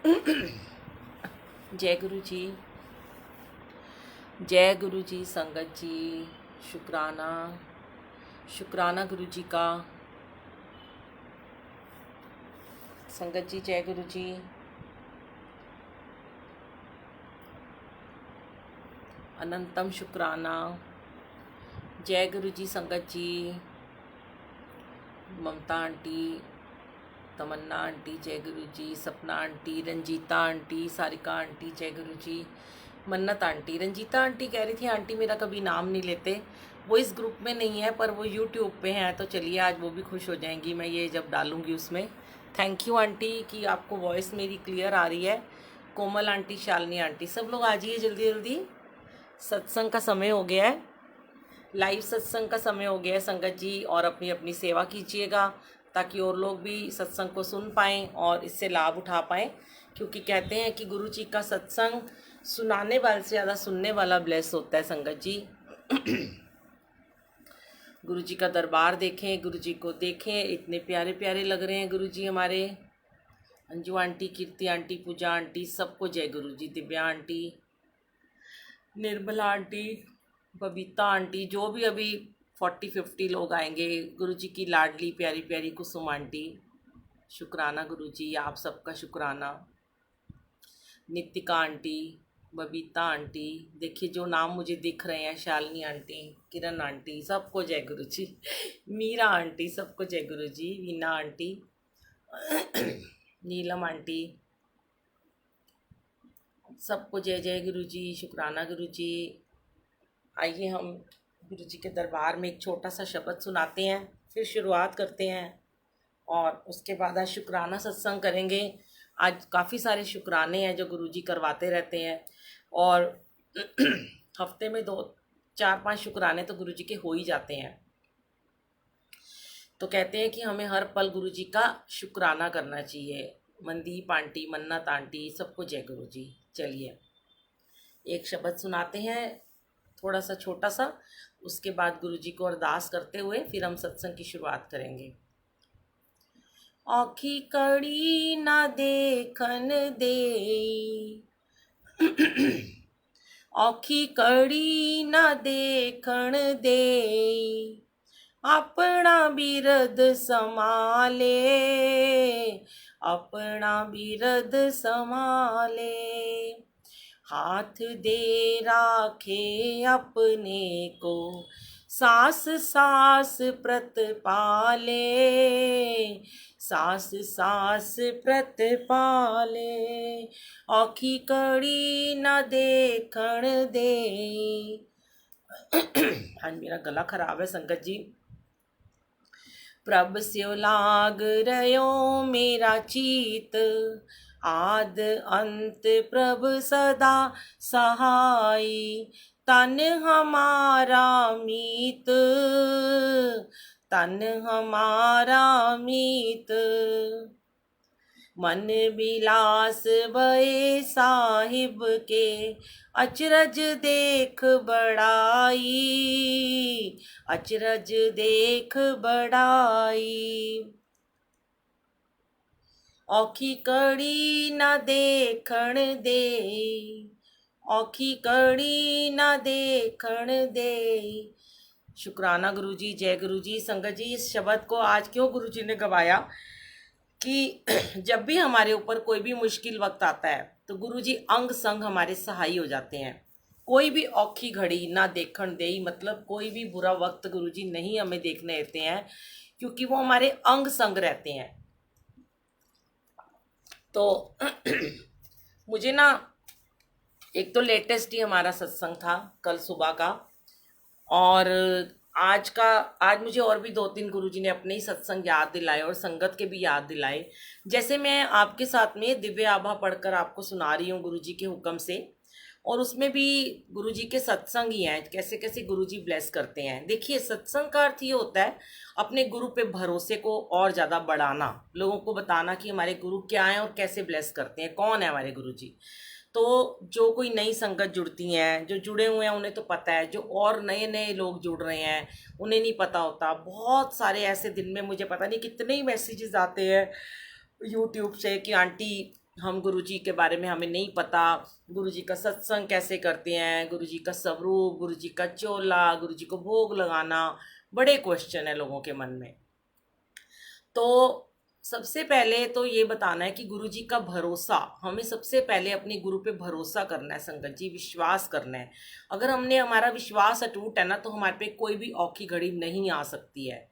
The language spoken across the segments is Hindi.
जय गुरु जी। जय गुरु जी। संगत जी शुक्राना, शुक्राना गुरु जी का। संगत जी जय गुरु जी। अनंतम शुक्राना। जय गुरु जी। संगत जी, ममता आंटी, तमन्ना आंटी जय Guru ji, Sapna aunty, Ranjita aunty, Sarika aunty जय गुरु जी, मन्नत आंटी। रंजीता आंटी कह रही थी आंटी मेरा कभी नाम नहीं लेते, वो इस ग्रुप में नहीं है पर वो यूट्यूब पे हैं, तो चलिए आज वो भी खुश हो जाएंगी मैं ये जब डालूंगी उसमें। थैंक यू आंटी कि आपको वॉइस मेरी क्लियर आ रही है। कोमल आंटी, शालिनी आंटी, सब लोग आ जाइए जल्दी जल्दी, सत्संग का समय हो गया है, लाइव सत्संग का समय हो गया है संगत जी। और अपनी अपनी सेवा कीजिएगा ताकि और लोग भी सत्संग को सुन पाएँ और इससे लाभ उठा पाएँ, क्योंकि कहते हैं कि गुरु जी का सत्संग सुनाने वाले से ज़्यादा सुनने वाला ब्लेस होता है संगत जी। गुरु जी का दरबार देखें, गुरु जी को देखें, इतने प्यारे प्यारे लग रहे हैं गुरु जी हमारे। Anju aunty, Kirti aunty, Puja aunty, सबको जय Guru ji. Divya aunty, Nirmala aunty, Babita aunty, जो भी अभी 40-50 लोग आएंगे, गुरु जी की लाडली प्यारी प्यारी कुसुम आंटी, शुक्राना गुरु जी, आप सबका शुक्राना। नितिका आंटी, बबीता आंटी, देखिए जो नाम मुझे दिख रहे हैं, शालिनी आंटी, किरण आंटी, सबको जय गुरु जी। मीरा आंटी, सबको जय गुरु जी। वीना आंटी, नीलम आंटी, सबको जय जय गुरु जी, शुक्राना गुरु जी। आइए हम गुरु जी के दरबार में एक छोटा सा शब्द सुनाते हैं, फिर शुरुआत करते हैं और उसके बाद आज शुक्राना सत्संग करेंगे। आज काफ़ी सारे शुक्राने हैं जो गुरु जी करवाते रहते हैं और हफ्ते में 2-4-5 शुक्राने तो गुरु जी के हो ही जाते हैं। तो कहते हैं कि हमें हर पल गुरु जी का शुक्राना करना चाहिए। मनदीप आंटी, मन्नत आंटी, सबको जय गुरु जी। चलिए एक शब्द सुनाते हैं थोड़ा सा छोटा सा, उसके बाद गुरु जी को अरदास करते हुए फिर हम सत्संग की शुरुआत करेंगे। औखी कड़ी ना देखन दे, औखी कड़ी ना देखन दे, अपना बिरद संभाले, अपना बिरद संभाले, हाथ दे राखे अपने को, सास सास प्रत पाले, सास सास प्रत पाले, औखी कड़ी न देखण दे। आज मेरा गला खराब है संगत जी। प्रभ स्यो लाग रयो मेरा चीत, आद अंत प्रभ सदा सहाई, तन हमारा मीत, तन हमारा मीत, मन बिलास भये साहिब के, अचरज देख बड़ाई, अचरज देख बड़ाई, औखी कड़ी न देखण दे, औखी कड़ी न देखण दे। शुक्राना गुरु जी, जय गुरु जी। संगत जी इस शब्द को आज क्यों गुरु जी ने गवाया कि जब भी हमारे ऊपर कोई भी मुश्किल वक्त आता है तो गुरु जी अंग संग हमारे सहाय हो जाते हैं। कोई भी औखी घड़ी ना देखण दे, मतलब कोई भी बुरा वक्त गुरु जी नहीं हमें देखने देते हैं, क्योंकि वो हमारे अंग संग रहते हैं। तो मुझे ना एक तो लेटेस्ट ही हमारा सत्संग था कल सुबह का, और आज मुझे और भी 2-3 गुरुजी ने अपने ही सत्संग याद दिलाए और संगत के भी याद दिलाए। जैसे मैं आपके साथ में दिव्य आभा पढ़कर आपको सुना रही हूँ गुरुजी के हुक्म से, और उसमें भी गुरुजी के सत्संग ही हैं, कैसे कैसे गुरुजी ब्लेस करते हैं। देखिए सत्संग का अर्थ ये होता है अपने गुरु पे भरोसे को और ज़्यादा बढ़ाना, लोगों को बताना कि हमारे गुरु क्या हैं और कैसे ब्लेस करते हैं, कौन है हमारे गुरुजी। तो जो कोई नई संगत जुड़ती हैं, जो जुड़े हुए हैं उन्हें तो पता है, जो और नए नए लोग जुड़ रहे हैं उन्हें नहीं पता होता। बहुत सारे ऐसे दिन में मुझे पता नहीं कितने ही मैसेजेस आते हैं यूट्यूब से कि आंटी हम गुरुजी के बारे में हमें नहीं पता, गुरुजी का सत्संग कैसे करते हैं, गुरुजी का स्वरूप, गुरुजी का चोला, गुरुजी को भोग लगाना, बड़े क्वेश्चन है लोगों के मन में। तो सबसे पहले तो ये बताना है कि गुरुजी का भरोसा, हमें सबसे पहले अपने गुरु पे भरोसा करना है संगत जी, विश्वास करना है। अगर हमने हमारा विश्वास अटूट है ना, तो हमारे पे कोई भी औखी घड़ी नहीं आ सकती है।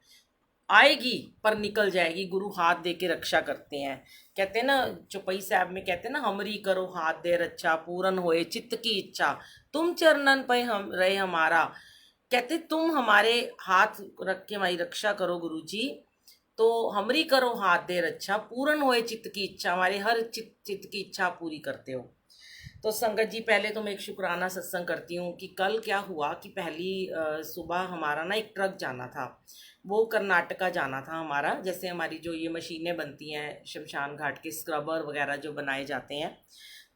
आएगी पर निकल जाएगी, गुरु हाथ दे के रक्षा करते हैं। कहते हैं ना चौपाई साहब में, कहते हैं ना, हमरी करो हाथ दे रक्षा, पूरन होए चित्त की इच्छा, तुम चरणन पे हम रहे हमारा। कहते तुम हमारे हाथ रख के हमारी रक्षा करो गुरु जी, तो हमरी करो हाथ दे रक्षा, पूरन होए चित्त की इच्छा, हमारे हर चित्त की इच्छा पूरी करते हो। तो संगत जी पहले तो मैं एक शुक्राना सत्संग करती हूँ कि कल क्या हुआ कि पहली सुबह हमारा ना एक ट्रक जाना था, वो कर्नाटका जाना था हमारा। जैसे हमारी जो ये मशीनें बनती हैं शमशान घाट के स्क्रबर वगैरह जो बनाए जाते हैं,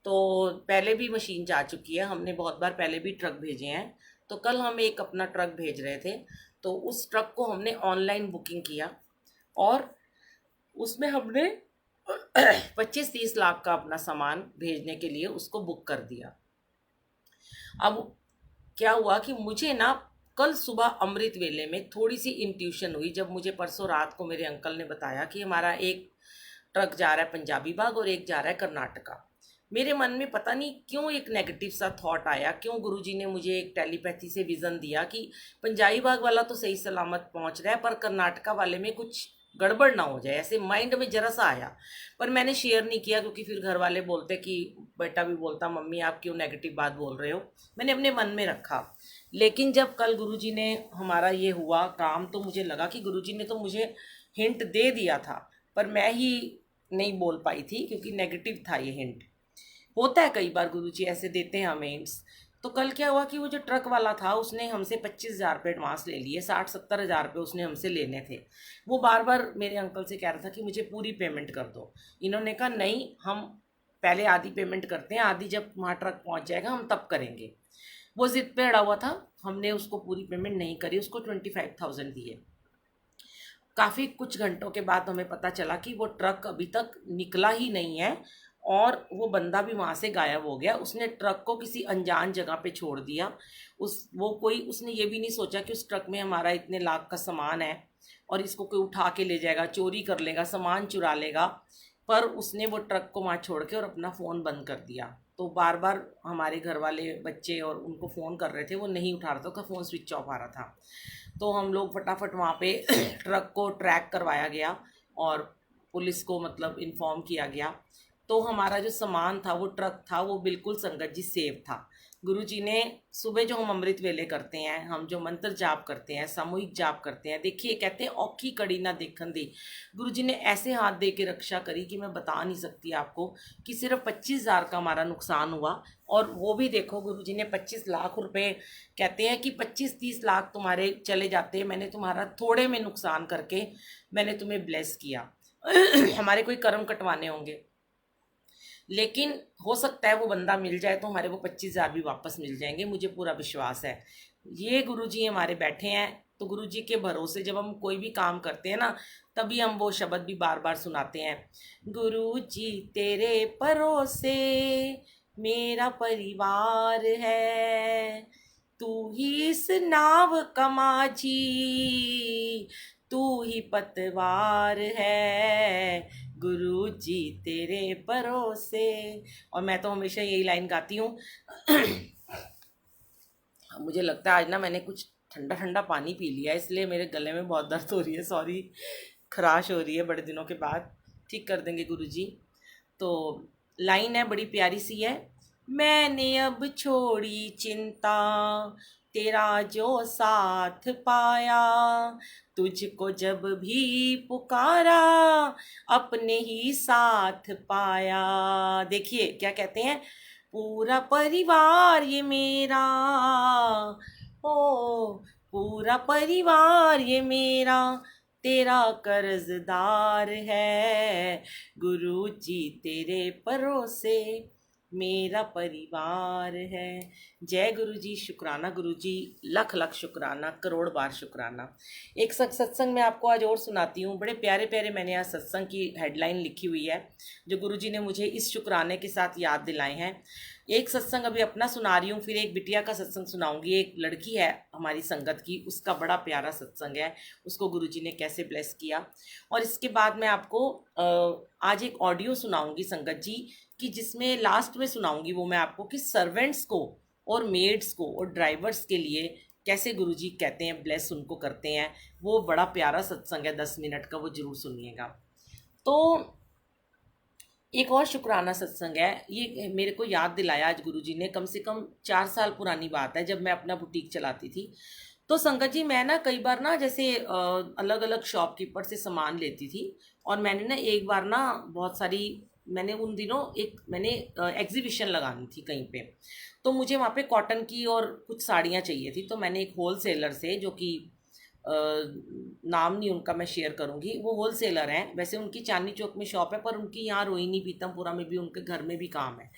तो पहले भी मशीन जा चुकी है, हमने बहुत बार पहले भी ट्रक भेजे हैं। तो कल हम एक अपना ट्रक भेज रहे थे, तो उस ट्रक को हमने ऑनलाइन बुकिंग किया और उसमें हमने 25-30 लाख का अपना सामान भेजने के लिए उसको बुक कर दिया। अब क्या हुआ कि मुझे ना कल सुबह अमृत वेले में थोड़ी सी इंट्यूशन हुई, जब मुझे परसों रात को मेरे अंकल ने बताया कि हमारा एक ट्रक जा रहा है पंजाबी बाग और एक जा रहा है कर्नाटका। मेरे मन में पता नहीं क्यों एक नेगेटिव सा थॉट आया, क्यों गुरुजी ने मुझे एक टेलीपैथी से विज़न दिया कि पंजाबी बाग वाला तो सही सलामत पहुंच रहा है, पर कर्नाटका वाले में कुछ गड़बड़ ना हो जाए, ऐसे माइंड में जरा सा आया। पर मैंने शेयर नहीं किया, क्योंकि फिर घर वाले बोलते कि बेटा भी बोलता मम्मी आप क्यों नेगेटिव बात बोल रहे हो। मैंने अपने मन में रखा। लेकिन जब कल गुरुजी ने हमारा ये हुआ काम, तो मुझे लगा कि गुरुजी ने तो मुझे हिंट दे दिया था, पर मैं ही नहीं बोल पाई थी क्योंकि नेगेटिव था ये हिंट। होता है कई बार गुरुजी ऐसे देते हैं हमें हिंट्स। तो कल क्या हुआ कि वो जो ट्रक वाला था उसने हमसे 25,000 रुपये एडवांस ले लिए, 60-70 हज़ार रुपये उसने हमसे लेने थे। वो बार बार मेरे अंकल से कह रहा था कि मुझे पूरी पेमेंट कर दो। इन्होंने कहा नहीं, हम पहले आधी पेमेंट करते हैं, आधी जब वहाँ ट्रक पहुँच जाएगा हम तब करेंगे। वो जिद पे अड़ा हुआ था, हमने उसको पूरी पेमेंट नहीं करी, उसको 25,000 दिए। काफ़ी कुछ घंटों के बाद हमें पता चला कि वो ट्रक अभी तक निकला ही नहीं है और वो बंदा भी वहाँ से गायब हो गया। उसने ट्रक को किसी अनजान जगह पे छोड़ दिया। उसने ये भी नहीं सोचा कि उस ट्रक में हमारा इतने लाख का सामान है और इसको कोई उठा के ले जाएगा, चोरी कर लेगा, सामान चुरा लेगा। पर उसने वो ट्रक को वहाँ छोड़ के और अपना फ़ोन बंद कर दिया। तो बार बार हमारे घर वाले बच्चे और उनको फ़ोन कर रहे थे, वो नहीं उठा रहा था, उसका फ़ोन स्विच ऑफ आ रहा था। तो हम लोग फटाफट वहाँ पे ट्रक को ट्रैक करवाया गया और पुलिस को मतलब इन्फॉर्म किया गया। तो हमारा जो सामान था, वो ट्रक था, वो बिल्कुल संगत जी सेफ था। गुरुजी ने सुबह जो हम अमृत वेले करते हैं, हम जो मंत्र जाप करते हैं, सामूहिक जाप करते हैं, देखिए कहते हैं औखी कड़ी ना देखन दी। गुरुजी ने ऐसे हाथ दे के रक्षा करी कि मैं बता नहीं सकती आपको, कि सिर्फ 25,000 का हमारा नुकसान हुआ। और वो भी देखो गुरुजी ने 25 लाख रुपए, कहते हैं कि 25-30 लाख तुम्हारे चले जाते, मैंने तुम्हारा थोड़े में नुकसान करके मैंने तुम्हें ब्लेस किया। हमारे कोई कर्म कटवाने होंगे, लेकिन हो सकता है वो बंदा मिल जाए तो हमारे वो 25,000 भी वापस मिल जाएंगे, मुझे पूरा विश्वास है। ये गुरुजी हमारे बैठे हैं, तो गुरुजी के भरोसे जब हम कोई भी काम करते हैं ना, तभी हम वो शब्द भी बार बार सुनाते हैं, गुरुजी तेरे भरोसे मेरा परिवार है, तू ही इस नाव का माझी, तू ही पतवार है, गुरु जी तेरे भरोसे। और मैं तो हमेशा यही लाइन गाती हूँ। मुझे लगता है आज ना मैंने कुछ ठंडा ठंडा पानी पी लिया, इसलिए मेरे गले में बहुत दर्द हो रही है, सॉरी, खराश हो रही है बड़े दिनों के बाद। ठीक कर देंगे गुरुजी। तो लाइन है बड़ी प्यारी सी है, मैंने अब छोड़ी चिंता, तेरा जो साथ पाया, तुझको जब भी पुकारा, अपने ही साथ पाया। देखिए क्या कहते हैं, पूरा परिवार ये मेरा, ओ पूरा परिवार ये मेरा, तेरा कर्जदार है, गुरु जी तेरे भरोसे मेरा परिवार है। जय गुरु जी, शुक्राना गुरु जी, लख लख शुक्राना, करोड़ बार शुक्राना। एक सत्संग मैं आपको आज और सुनाती हूँ। बड़े प्यारे प्यारे मैंने आज सत्संग की हेडलाइन लिखी हुई है जो गुरु जी ने मुझे इस शुक्राने के साथ याद दिलाए हैं। एक सत्संग अभी अपना सुना रही हूँ, फिर एक बिटिया का सत्संग सुनाऊंगी। एक लड़की है हमारी संगत की, उसका बड़ा प्यारा सत्संग है, उसको गुरुजी ने कैसे ब्लेस किया। और इसके बाद मैं आपको आज एक ऑडियो सुनाऊंगी संगत जी की, जिसमें लास्ट में सुनाऊंगी वो मैं आपको कि सर्वेंट्स को और मेड्स को और ड्राइवर्स के लिए कैसे गुरुजी कहते हैं ब्लेस उनको करते हैं। वो बड़ा प्यारा सत्संग है, 10 मिनट का, वो जरूर सुनिएगा। तो एक और शुक्राना सत्संग है, ये मेरे को याद दिलाया आज गुरुजी ने। कम से कम 4 साल पुरानी बात है, जब मैं अपना बुटीक चलाती थी। तो संगत जी मैं ना कई बार ना जैसे अलग अलग शॉपकीपर से सामान लेती थी। और मैंने ना एक बार ना बहुत सारी, मैंने उन दिनों मैंने एग्जीबिशन लगानी थी कहीं पे। तो मुझे वहाँ पे कॉटन की और कुछ साड़ियाँ चाहिए थी। तो मैंने एक होल सेलर से, जो कि नाम नहीं उनका मैं शेयर करूंगी, वो होल सेलर हैं। वैसे उनकी चांदनी चौक में शॉप है, पर उनकी यहाँ रोहिणी पीतमपुरा में भी, उनके घर में भी काम है।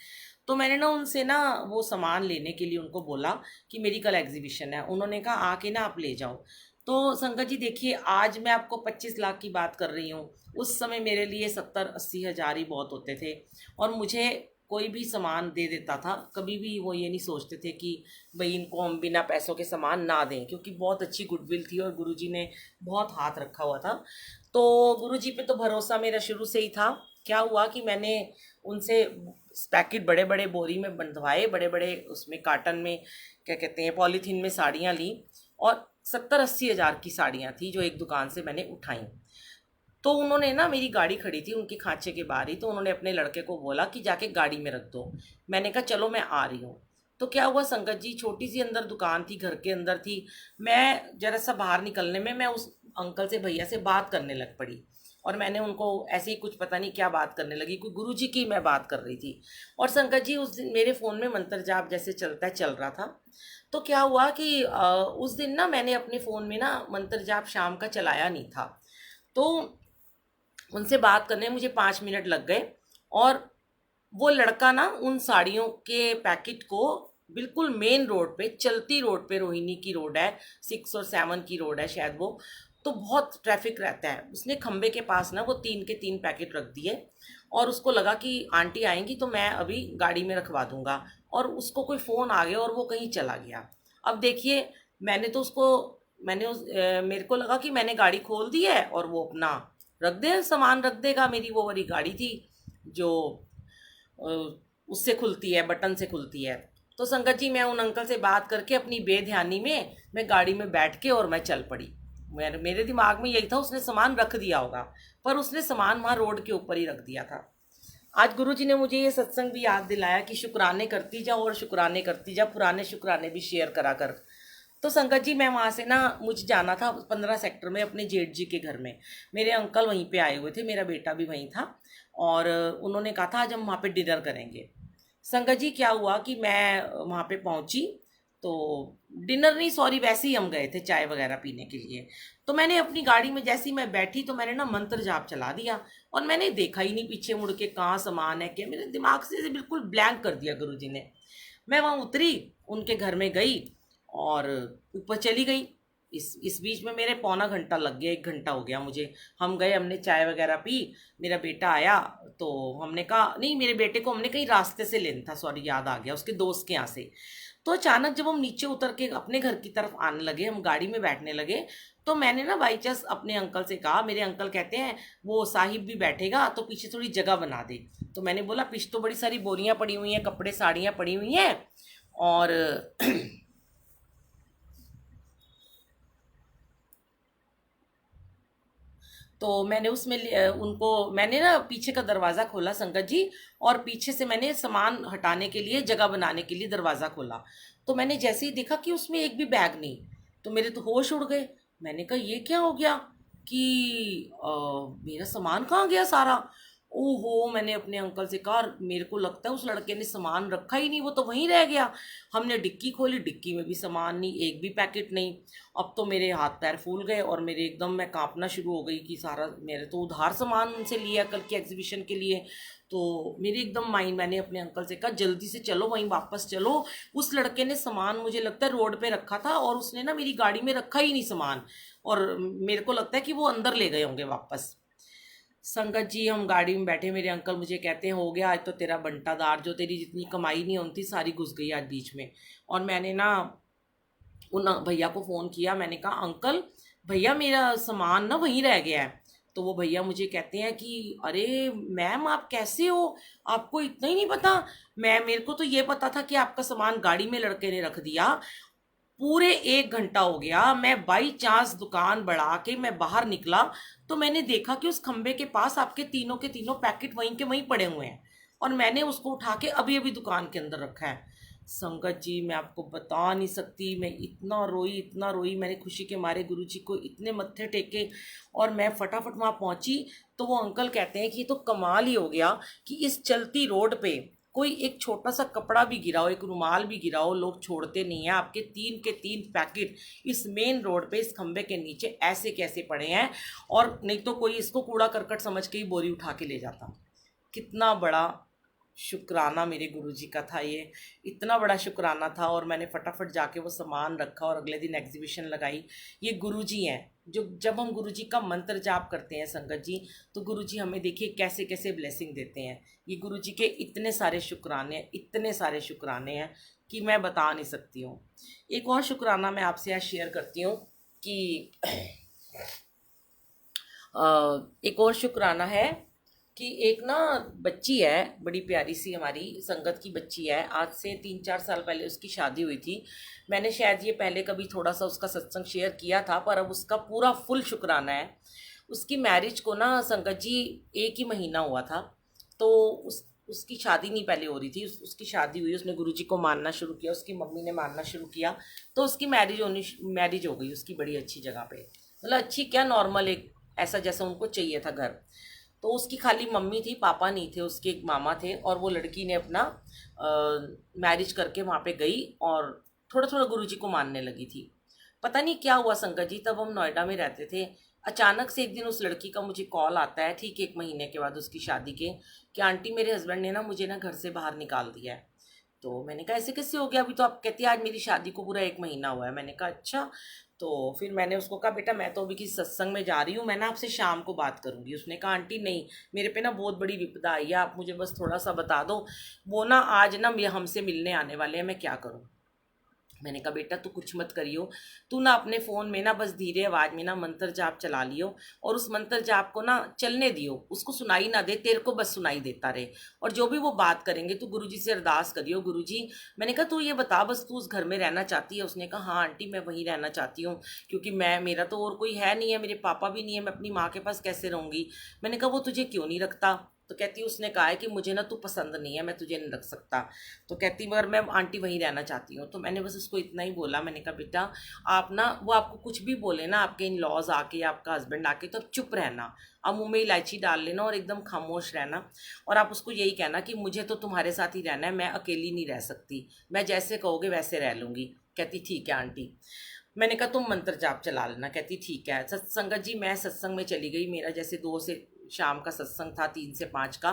तो मैंने ना उनसे ना वो सामान लेने के लिए उनको बोला कि मेरी कल एग्जीबिशन है। उन्होंने कहा आके ना आप ले जाओ। तो संगत जी देखिए, आज मैं आपको 25 लाख की बात कर रही हूँ, उस समय मेरे लिए 70-80 हज़ार ही बहुत होते थे। और मुझे कोई भी सामान दे देता था, कभी भी वो ये नहीं सोचते थे कि भाई इनको हम बिना पैसों के सामान ना दें, क्योंकि बहुत अच्छी गुडविल थी और गुरुजी ने बहुत हाथ रखा हुआ था। तो गुरुजी पे तो भरोसा मेरा शुरू से ही था। क्या हुआ कि मैंने उनसे पैकेट बड़े बड़े बोरी में बंधवाए, बड़े बड़े उसमें कार्टन में, क्या कहते हैं, पॉलीथीन में साड़ियाँ ली। और 70-80 हज़ार की साड़ियाँ थी जो एक दुकान से मैंने उठाई। तो उन्होंने ना, मेरी गाड़ी खड़ी थी उनके खांचे के बाहर ही, तो उन्होंने अपने लड़के को बोला कि जाके गाड़ी में रख दो। मैंने कहा चलो मैं आ रही हूँ। तो क्या हुआ संगत जी, छोटी सी अंदर दुकान थी, घर के अंदर थी। मैं जरा सा बाहर निकलने में मैं उस अंकल से, भैया से बात करने लग पड़ी। और मैंने उनको ऐसे ही कुछ पता नहीं क्या बात करने लगी, कोई गुरुजी की मैं बात कर रही थी। और संगत जी उस दिन मेरे फ़ोन में मंत्र जाप जैसे चलता है चल रहा था। तो क्या हुआ कि उस दिन ना मैंने अपने फ़ोन में ना मंत्र जाप शाम का चलाया नहीं था। तो उनसे बात करने में मुझे 5 मिनट लग गए। और वो लड़का ना उन साड़ियों के पैकेट को बिल्कुल मेन रोड पे, चलती रोड पे, रोहिणी की रोड है, 6 और 7 की रोड है शायद वो, तो बहुत ट्रैफिक रहता है, उसने खंबे के पास ना वो 3 के 3 पैकेट रख दिए। और उसको लगा कि आंटी आएंगी तो मैं अभी गाड़ी में रखवा दूंगा। और उसको कोई फ़ोन आ गया और वो कहीं चला गया। अब देखिए, मैंने तो उसको, मेरे को लगा कि मैंने गाड़ी खोल दी है और वो अपना रख दे, सामान रख देगा। मेरी वो वाली गाड़ी थी जो उससे खुलती है, बटन से खुलती है। तो संगत जी मैं उन अंकल से बात करके अपनी बेध्यानी में मैं गाड़ी में बैठ के और मैं चल पड़ी। मेरे दिमाग में यही था उसने सामान रख दिया होगा, पर उसने सामान वहाँ रोड के ऊपर ही रख दिया था। आज गुरु जी ने मुझे ये सत्संग भी याद दिलाया कि शुक्राने करती जाओ और शुक्राने करती जाओ, पुराने शुक्राने भी शेयर करा कर। तो संगत जी मैं वहाँ से ना, मुझे जाना था 15 सेक्टर में अपने जेठ जी के घर में। मेरे अंकल वहीं पे आए हुए थे, मेरा बेटा भी वहीं था। और उन्होंने कहा था आज हम वहाँ पे डिनर करेंगे। संगत जी क्या हुआ कि मैं वहाँ पे पहुँची, तो डिनर नहीं, सॉरी, वैसे ही हम गए थे चाय वगैरह पीने के लिए। तो मैंने अपनी गाड़ी में जैसे ही मैं बैठी तो मैंने ना मंत्र जाप चला दिया। और मैंने देखा ही नहीं पीछे मुड़ के कहाँ सामान है क्या, मेरे दिमाग से बिल्कुल ब्लैंक कर दिया गुरु जी ने। मैं वहाँ उतरी, उनके घर में गई और ऊपर चली गई। इस बीच में मेरे पौना घंटा लग गया, 1 घंटा हो गया मुझे। हम गए, हमने चाय वगैरह पी, मेरा बेटा आया। तो हमने कहा नहीं, मेरे बेटे को हमने कहीं रास्ते से लेना था, सॉरी याद आ गया, उसके दोस्त के यहाँ से। तो अचानक जब हम नीचे उतर के अपने घर की तरफ आने लगे, हम गाड़ी में बैठने लगे, तो मैंने ना बाई चांस अपने अंकल से कहा, मेरे अंकल कहते हैं वो साहिब भी बैठेगा तो पीछे थोड़ी जगह बना दे। तो मैंने बोला पीछे तो बड़ी सारी बोरियां पड़ी हुई हैं, कपड़े साड़ियाँ पड़ी हुई हैं। और तो मैंने उसमें उनको, मैंने ना पीछे का दरवाज़ा खोला संगत जी, और पीछे से मैंने सामान हटाने के लिए, जगह बनाने के लिए दरवाज़ा खोला। तो मैंने जैसे ही देखा कि उसमें एक भी बैग नहीं, तो मेरे तो होश उड़ गए। मैंने कहा ये क्या हो गया कि मेरा सामान कहाँ गया सारा। ओहो, मैंने अपने अंकल से कहा, मेरे को लगता है उस लड़के ने सामान रखा ही नहीं, वो तो वहीं रह गया। हमने डिक्की खोली, डिक्की में भी सामान नहीं, एक भी पैकेट नहीं। अब तो मेरे हाथ पैर फूल गए और मेरे एकदम मैं कांपना शुरू हो गई कि सारा मेरे तो उधार सामान उनसे लिया कल की एग्जीबिशन के लिए। तो मेरी एकदम माइंड, मैंने अपने अंकल से कहा जल्दी से चलो वहीं वापस चलो। उस लड़के ने सामान मुझे लगता है रोड पे रखा था और उसने ना मेरी गाड़ी में रखा ही नहीं सामान, और मेरे को लगता है कि वो अंदर ले गए होंगे वापस। संगत जी, हम गाड़ी में बैठे, मेरे अंकल मुझे कहते हैं हो गया आज तो तेरा बंटादार, जो तेरी जितनी कमाई नहीं होती सारी घुस गई आज बीच में। और मैंने ना उन भैया को फ़ोन किया, मैंने कहा अंकल भैया मेरा सामान ना वहीं रह गया है। तो वो भैया मुझे कहते हैं कि अरे मैम आप कैसे हो, आपको इतना ही नहीं पता। मैं, मेरे को तो ये पता था कि आपका सामान गाड़ी में लड़के ने रख दिया। पूरे 1 घंटा हो गया, मैं बाई चांस दुकान बढ़ा के मैं बाहर निकला तो मैंने देखा कि उस खंबे के पास आपके तीनों के तीनों पैकेट वहीं के वहीं पड़े हुए हैं, और मैंने उसको उठा के अभी अभी दुकान के अंदर रखा है। संगत जी, मैं आपको बता नहीं सकती, मैं इतना रोई इतना रोई, मैंने खुशी के मारे गुरुजी को इतने मत्थे टेके। और मैं फटाफट वहाँ पहुँची तो वो अंकल कहते हैं कि ये तो कमाल ही हो गया कि इस चलती रोड पे कोई एक छोटा सा कपड़ा भी गिरा हो, एक रुमाल भी गिरा हो, लोग छोड़ते नहीं है। आपके 3 के 3 पैकेट इस मेन रोड पे इस खंबे के नीचे ऐसे कैसे पड़े हैं, और नहीं तो कोई इसको कूड़ा करकट समझ के ही बोरी उठा के ले जाता। कितना बड़ा शुक्राना मेरे गुरुजी का था ये, इतना बड़ा शुक्राना था। और मैंने फटाफट जाके वो सामान रखा और अगले दिन एग्जीबिशन लगाई। ये गुरुजी हैं जो, जब हम गुरुजी का मंत्र जाप करते हैं संगत जी, तो गुरुजी हमें देखिए कैसे कैसे ब्लेसिंग देते हैं। ये गुरुजी के इतने सारे शुक्राने हैं, इतने सारे शुक्राने हैं कि मैं बता नहीं सकती हूँ। एक और शुक्राना मैं आपसे आज शेयर करती हूँ कि एक और शुक्राना है कि एक ना बच्ची है, बड़ी प्यारी सी हमारी संगत की बच्ची है। आज से 3-4 साल पहले उसकी शादी हुई थी। मैंने शायद ये पहले कभी थोड़ा सा उसका सत्संग शेयर किया था, पर अब उसका पूरा फुल शुक्राना है। उसकी मैरिज को ना संगत जी 1 ही महीना हुआ था। तो उसकी शादी नहीं पहले हो रही थी, उसकी शादी हुई, उसने गुरुजी को मानना शुरू किया, उसकी मम्मी ने मानना शुरू किया, तो उसकी मैरिज हो गई उसकी बड़ी अच्छी जगह पे। मतलब अच्छी क्या, नॉर्मल एक ऐसा जैसा उनको चाहिए था घर। तो उसकी खाली मम्मी थी, पापा नहीं थे, उसके एक मामा थे, और वो लड़की ने अपना मैरिज करके वहाँ पे गई और थोड़ा थोड़ा गुरुजी को मानने लगी थी। पता नहीं क्या हुआ संगत जी, तब हम नोएडा में रहते थे। अचानक से एक दिन उस लड़की का मुझे कॉल आता है, ठीक 1 महीने के बाद उसकी शादी के, कि आंटी मेरे हस्बैंड ने ना मुझे ना घर से बाहर निकाल दिया है। तो मैंने कहा ऐसे कैसे हो गया, अभी तो आप कहती है आज मेरी शादी को पूरा 1 महीना हुआ है। मैंने कहा अच्छा। तो फिर मैंने उसको कहा बेटा मैं तो अभी किसी सत्संग में जा रही हूँ, मैं ना आपसे शाम को बात करूँगी। उसने कहा आंटी नहीं, मेरे पे ना बहुत बड़ी विपदा आई है, आप मुझे बस थोड़ा सा बता दो, वो ना आज ना हमसे मिलने आने वाले हैं, मैं क्या करूँ। मैंने कहा बेटा तू कुछ मत करियो, तू ना अपने फ़ोन में ना बस धीरे आवाज़ में ना मंत्र जाप चला लियो, और उस मंत्र जाप को ना चलने दियो, उसको सुनाई ना दे, तेरे को बस सुनाई देता रहे। और जो भी वो बात करेंगे तू गुरुजी से अरदास करियो, गुरुजी। मैंने कहा तू ये बता बस तू उस घर में रहना चाहती है। उसने कहा हाँ आंटी मैं वहीं रहना चाहती हूँ, क्योंकि मेरा तो और कोई है नहीं है, मेरे पापा भी नहीं है, मैं अपनी माँ के पास कैसे रहूँगी। मैंने कहा वो तुझे क्यों नहीं रखता। तो कहती उसने कहा है कि मुझे ना तू पसंद नहीं है, मैं तुझे नहीं रख सकता। तो कहती मगर मैं आंटी वहीं रहना चाहती हूँ। तो मैंने बस उसको इतना ही बोला, मैंने कहा बेटा आप ना, वो आपको कुछ भी बोले ना, आपके इन लॉज आके, आपका हस्बैंड आके, तो आप चुप रहना, आप मुंह में इलायची डाल लेना और एकदम खामोश रहना। और आप उसको यही कहना कि मुझे तो तुम्हारे साथ ही रहना है, मैं अकेली नहीं रह सकती, मैं जैसे कहोगे वैसे रह लूँगी। कहती ठीक है आंटी। मैंने कहा तुम मंत्र जाप चला लेना। कहती ठीक है। सत्संगत जी मैं सत्संग में चली गई, मेरा जैसे 2 से शाम का सत्संग था, 3 से 5 का।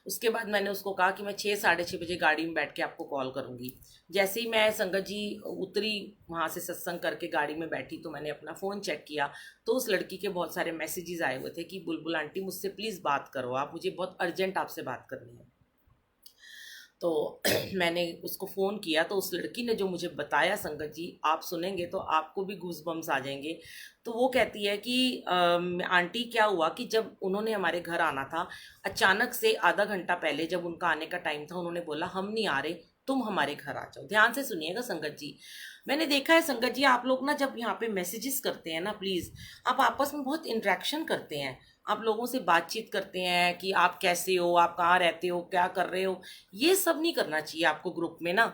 उसके बाद मैंने उसको कहा कि मैं 6-6:30 बजे गाड़ी में बैठ के आपको कॉल करूँगी। जैसे ही मैं संगत जी उतरी वहाँ से सत्संग करके गाड़ी में बैठी, तो मैंने अपना फ़ोन चेक किया, तो उस लड़की के बहुत सारे मैसेजेस आए हुए थे कि बुलबुल आंटी मुझसे प्लीज़ बात करो, आप मुझे बहुत अर्जेंट आपसे बात करनी है। तो मैंने उसको फ़ोन किया, तो उस लड़की ने जो मुझे बताया संगत जी, आप सुनेंगे तो आपको भी गूज़ बम्स आ जाएंगे। तो वो कहती है कि आंटी क्या हुआ कि जब उन्होंने हमारे घर आना था, अचानक से आधा घंटा पहले जब उनका आने का टाइम था, उन्होंने बोला हम नहीं आ रहे, तुम हमारे घर आ जाओ। ध्यान से सुनिएगा संगत जी। मैंने देखा है संगत जी, आप लोग ना जब यहाँ पे मैसेजेस करते हैं ना, प्लीज़ आप आपस में बहुत इंटरेक्शन करते हैं, आप लोगों से बातचीत करते हैं कि आप कैसे हो, आप कहाँ रहते हो, क्या कर रहे हो। ये सब नहीं करना चाहिए आपको ग्रुप में ना।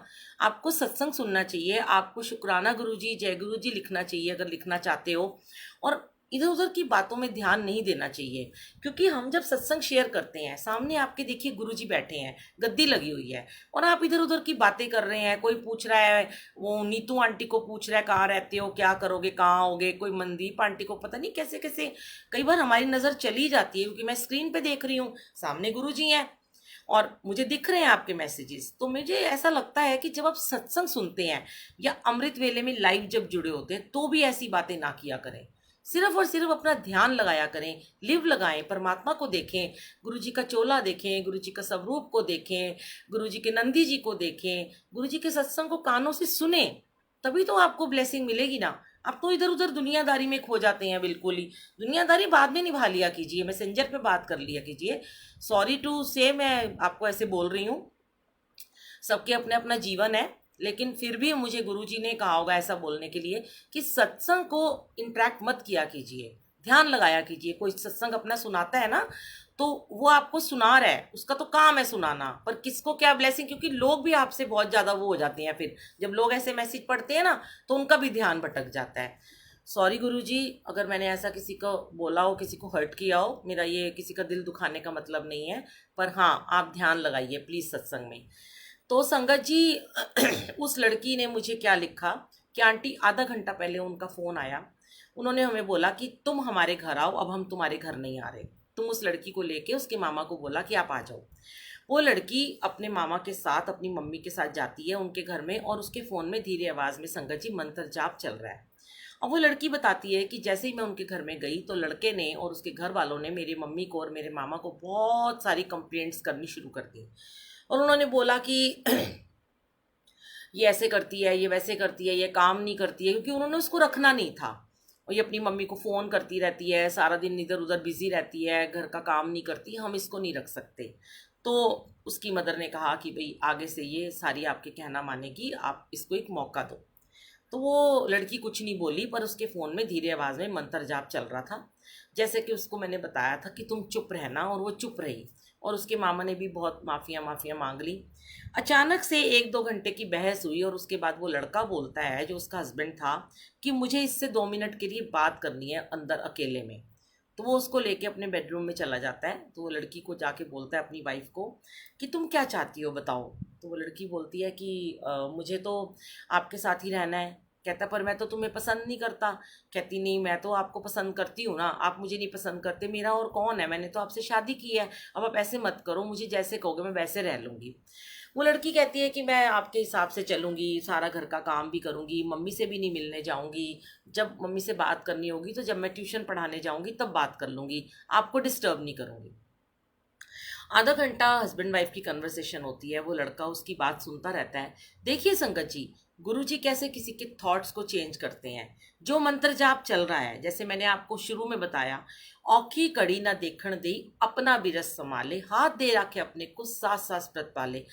आपको सत्संग सुनना चाहिए, आपको शुक्राना गुरुजी, जय गुरुजी लिखना चाहिए अगर लिखना चाहते हो। और इधर उधर की बातों में ध्यान नहीं देना चाहिए, क्योंकि हम जब सत्संग शेयर करते हैं, सामने आपके देखिए गुरुजी बैठे हैं, गद्दी लगी हुई है, और आप इधर उधर की बातें कर रहे हैं। कोई पूछ रहा है, वो नीतू आंटी को पूछ रहा है कहाँ रहते हो, क्या करोगे, कहाँ होगे, कोई मनदीप आंटी को, पता नहीं कैसे कैसे कई बार हमारी नज़र चली जाती है, क्योंकि मैं स्क्रीन पे देख रही हूँ, सामने गुरुजी हैं और मुझे दिख रहे हैं आपके मैसेजेस। तो मुझे ऐसा लगता है कि जब आप सत्संग सुनते हैं या अमृत वेले में लाइव जब जुड़े होते हैं, तो भी ऐसी बातें ना किया करें। सिर्फ और सिर्फ अपना ध्यान लगाया करें, लिव लगाएं, परमात्मा को देखें, गुरु जी का चोला देखें, गुरु जी का स्वरूप को देखें, गुरु जी के नंदी जी को देखें, गुरु जी के सत्संग को कानों से सुने, तभी तो आपको ब्लेसिंग मिलेगी ना। आप तो इधर उधर दुनियादारी में खो जाते हैं बिल्कुल ही। दुनियादारी बाद में निभा लिया कीजिए, मैसेंजर पे बात कर लिया कीजिए। सॉरी टू से मैं आपको ऐसे बोल रही हूँ, सबके अपने अपना जीवन है, लेकिन फिर भी मुझे गुरुजी ने कहा होगा ऐसा बोलने के लिए कि सत्संग को इंटरेक्ट मत किया कीजिए, ध्यान लगाया कीजिए। कोई सत्संग अपना सुनाता है ना, तो वो आपको सुना रहा है, उसका तो काम है सुनाना, पर किसको क्या ब्लेसिंग, क्योंकि लोग भी आपसे बहुत ज़्यादा वो हो जाते हैं। फिर जब लोग ऐसे मैसेज पढ़ते हैं ना, तो उनका भी ध्यान भटक जाता है। सॉरी गुरुजी, अगर मैंने ऐसा किसी को बोला हो, किसी को हर्ट किया हो, मेरा ये किसी का दिल दुखाने का मतलब नहीं है, पर हाँ आप ध्यान लगाइए प्लीज़ सत्संग में। तो संगत जी उस लड़की ने मुझे क्या लिखा कि आंटी आधा घंटा पहले उनका फ़ोन आया, उन्होंने हमें बोला कि तुम हमारे घर आओ, अब हम तुम्हारे घर नहीं आ रहे। तुम उस लड़की को लेके उसके मामा को बोला कि आप आ जाओ। वो लड़की अपने मामा के साथ, अपनी मम्मी के साथ जाती है उनके घर में, और उसके फ़ोन में धीरे आवाज़ में संगत जी मंत्र जाप चल रहा है। और वो लड़की बताती है कि जैसे ही मैं उनके घर में गई, तो लड़के ने और उसके घर वालों ने मेरी मम्मी को और मेरे मामा को बहुत सारी कंप्लेंट्स करनी शुरू कर दी, और उन्होंने बोला कि ये ऐसे करती है, ये वैसे करती है, ये काम नहीं करती है, क्योंकि उन्होंने उसको रखना नहीं था। और ये अपनी मम्मी को फ़ोन करती रहती है, सारा दिन इधर उधर बिजी रहती है, घर का काम नहीं करती, हम इसको नहीं रख सकते। तो उसकी मदर ने कहा कि भाई आगे से ये सारी आपके कहना मानेगी, आप इसको एक मौका दो। तो वो लड़की कुछ नहीं बोली, पर उसके फ़ोन में धीरे आवाज़ में मंत्र जाप चल रहा था। जैसे कि उसको मैंने बताया था कि तुम चुप रहना, और वो चुप रही, और उसके मामा ने भी बहुत माफ़िया माफ़िया मांग ली। अचानक से 1-2 घंटे की बहस हुई, और उसके बाद वो लड़का बोलता है, जो उसका हस्बैंड था, कि मुझे इससे 2 मिनट के लिए बात करनी है अंदर अकेले में। तो वो उसको लेके अपने बेडरूम में चला जाता है। तो वो लड़की को जाके बोलता है अपनी वाइफ को कि तुम क्या चाहती हो बताओ। तो वो लड़की बोलती है कि मुझे तो आपके साथ ही रहना है। कहता पर मैं तो तुम्हें पसंद नहीं करता। कहती नहीं, मैं तो आपको पसंद करती हूँ ना, आप मुझे नहीं पसंद करते, मेरा और कौन है, मैंने तो आपसे शादी की है, अब आप ऐसे मत करो, मुझे जैसे कहोगे मैं वैसे रह लूँगी। वो लड़की कहती है कि मैं आपके हिसाब से चलूँगी, सारा घर का काम भी करूँगी, मम्मी से भी नहीं मिलने जाऊँगी, जब मम्मी से बात करनी होगी तो जब मैं ट्यूशन पढ़ाने जाऊँगी तब बात कर लूँगी, आपको डिस्टर्ब नहीं करूँगी। आधा घंटा हस्बैंड वाइफ की कन्वर्सेशन होती है, वो लड़का उसकी बात सुनता रहता है। देखिए संगत जी, गुरु जी कैसे किसी के थॉट्स को चेंज करते हैं। जो मंत्र जाप चल रहा है, जैसे मैंने आपको शुरू में बताया, औखी कड़ी ना देखण दे, अपना बिरस संभाले, हाथ दे रखे अपने को, सास सास प्रत पाले।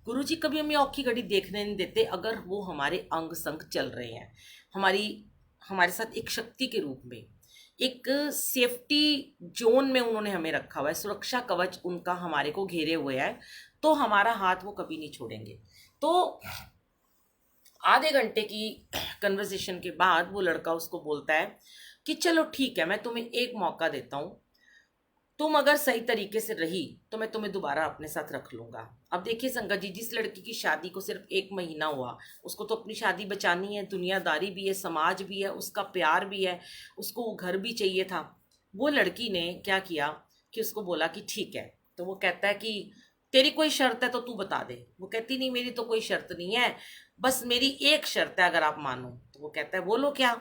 गुरु जी कभी हमें औखी घड़ी देखने नहीं देते, अगर वो हमारे अंग संग चल रहे हैं, हमारी हमारे साथ एक शक्ति के रूप में, एक सेफ्टी जोन में उन्होंने हमें रखा हुआ है, सुरक्षा कवच उनका हमारे को घेरे हुए है, तो हमारा हाथ वो कभी नहीं छोड़ेंगे। तो आधे घंटे की कन्वर्सेशन के बाद वो लड़का उसको बोलता है कि चलो ठीक है, मैं तुम्हें एक मौका देता हूँ, तुम अगर सही तरीके से रही तो मैं तुम्हें दोबारा अपने साथ रख लूंगा। अब देखिए संगत जी, जिस लड़की की शादी को सिर्फ 1 महीना हुआ, उसको तो अपनी शादी बचानी है, दुनियादारी भी है, समाज भी है, उसका प्यार भी है, उसको वो घर भी चाहिए था। वो लड़की ने क्या किया कि उसको बोला कि ठीक है। तो वो कहता है कि तेरी कोई शर्त है तो तू बता दे। वो कहती नहीं, मेरी तो कोई शर्त नहीं है, बस मेरी एक शर्त है, अगर आप मानो। तो वो कहता है बोलो क्या।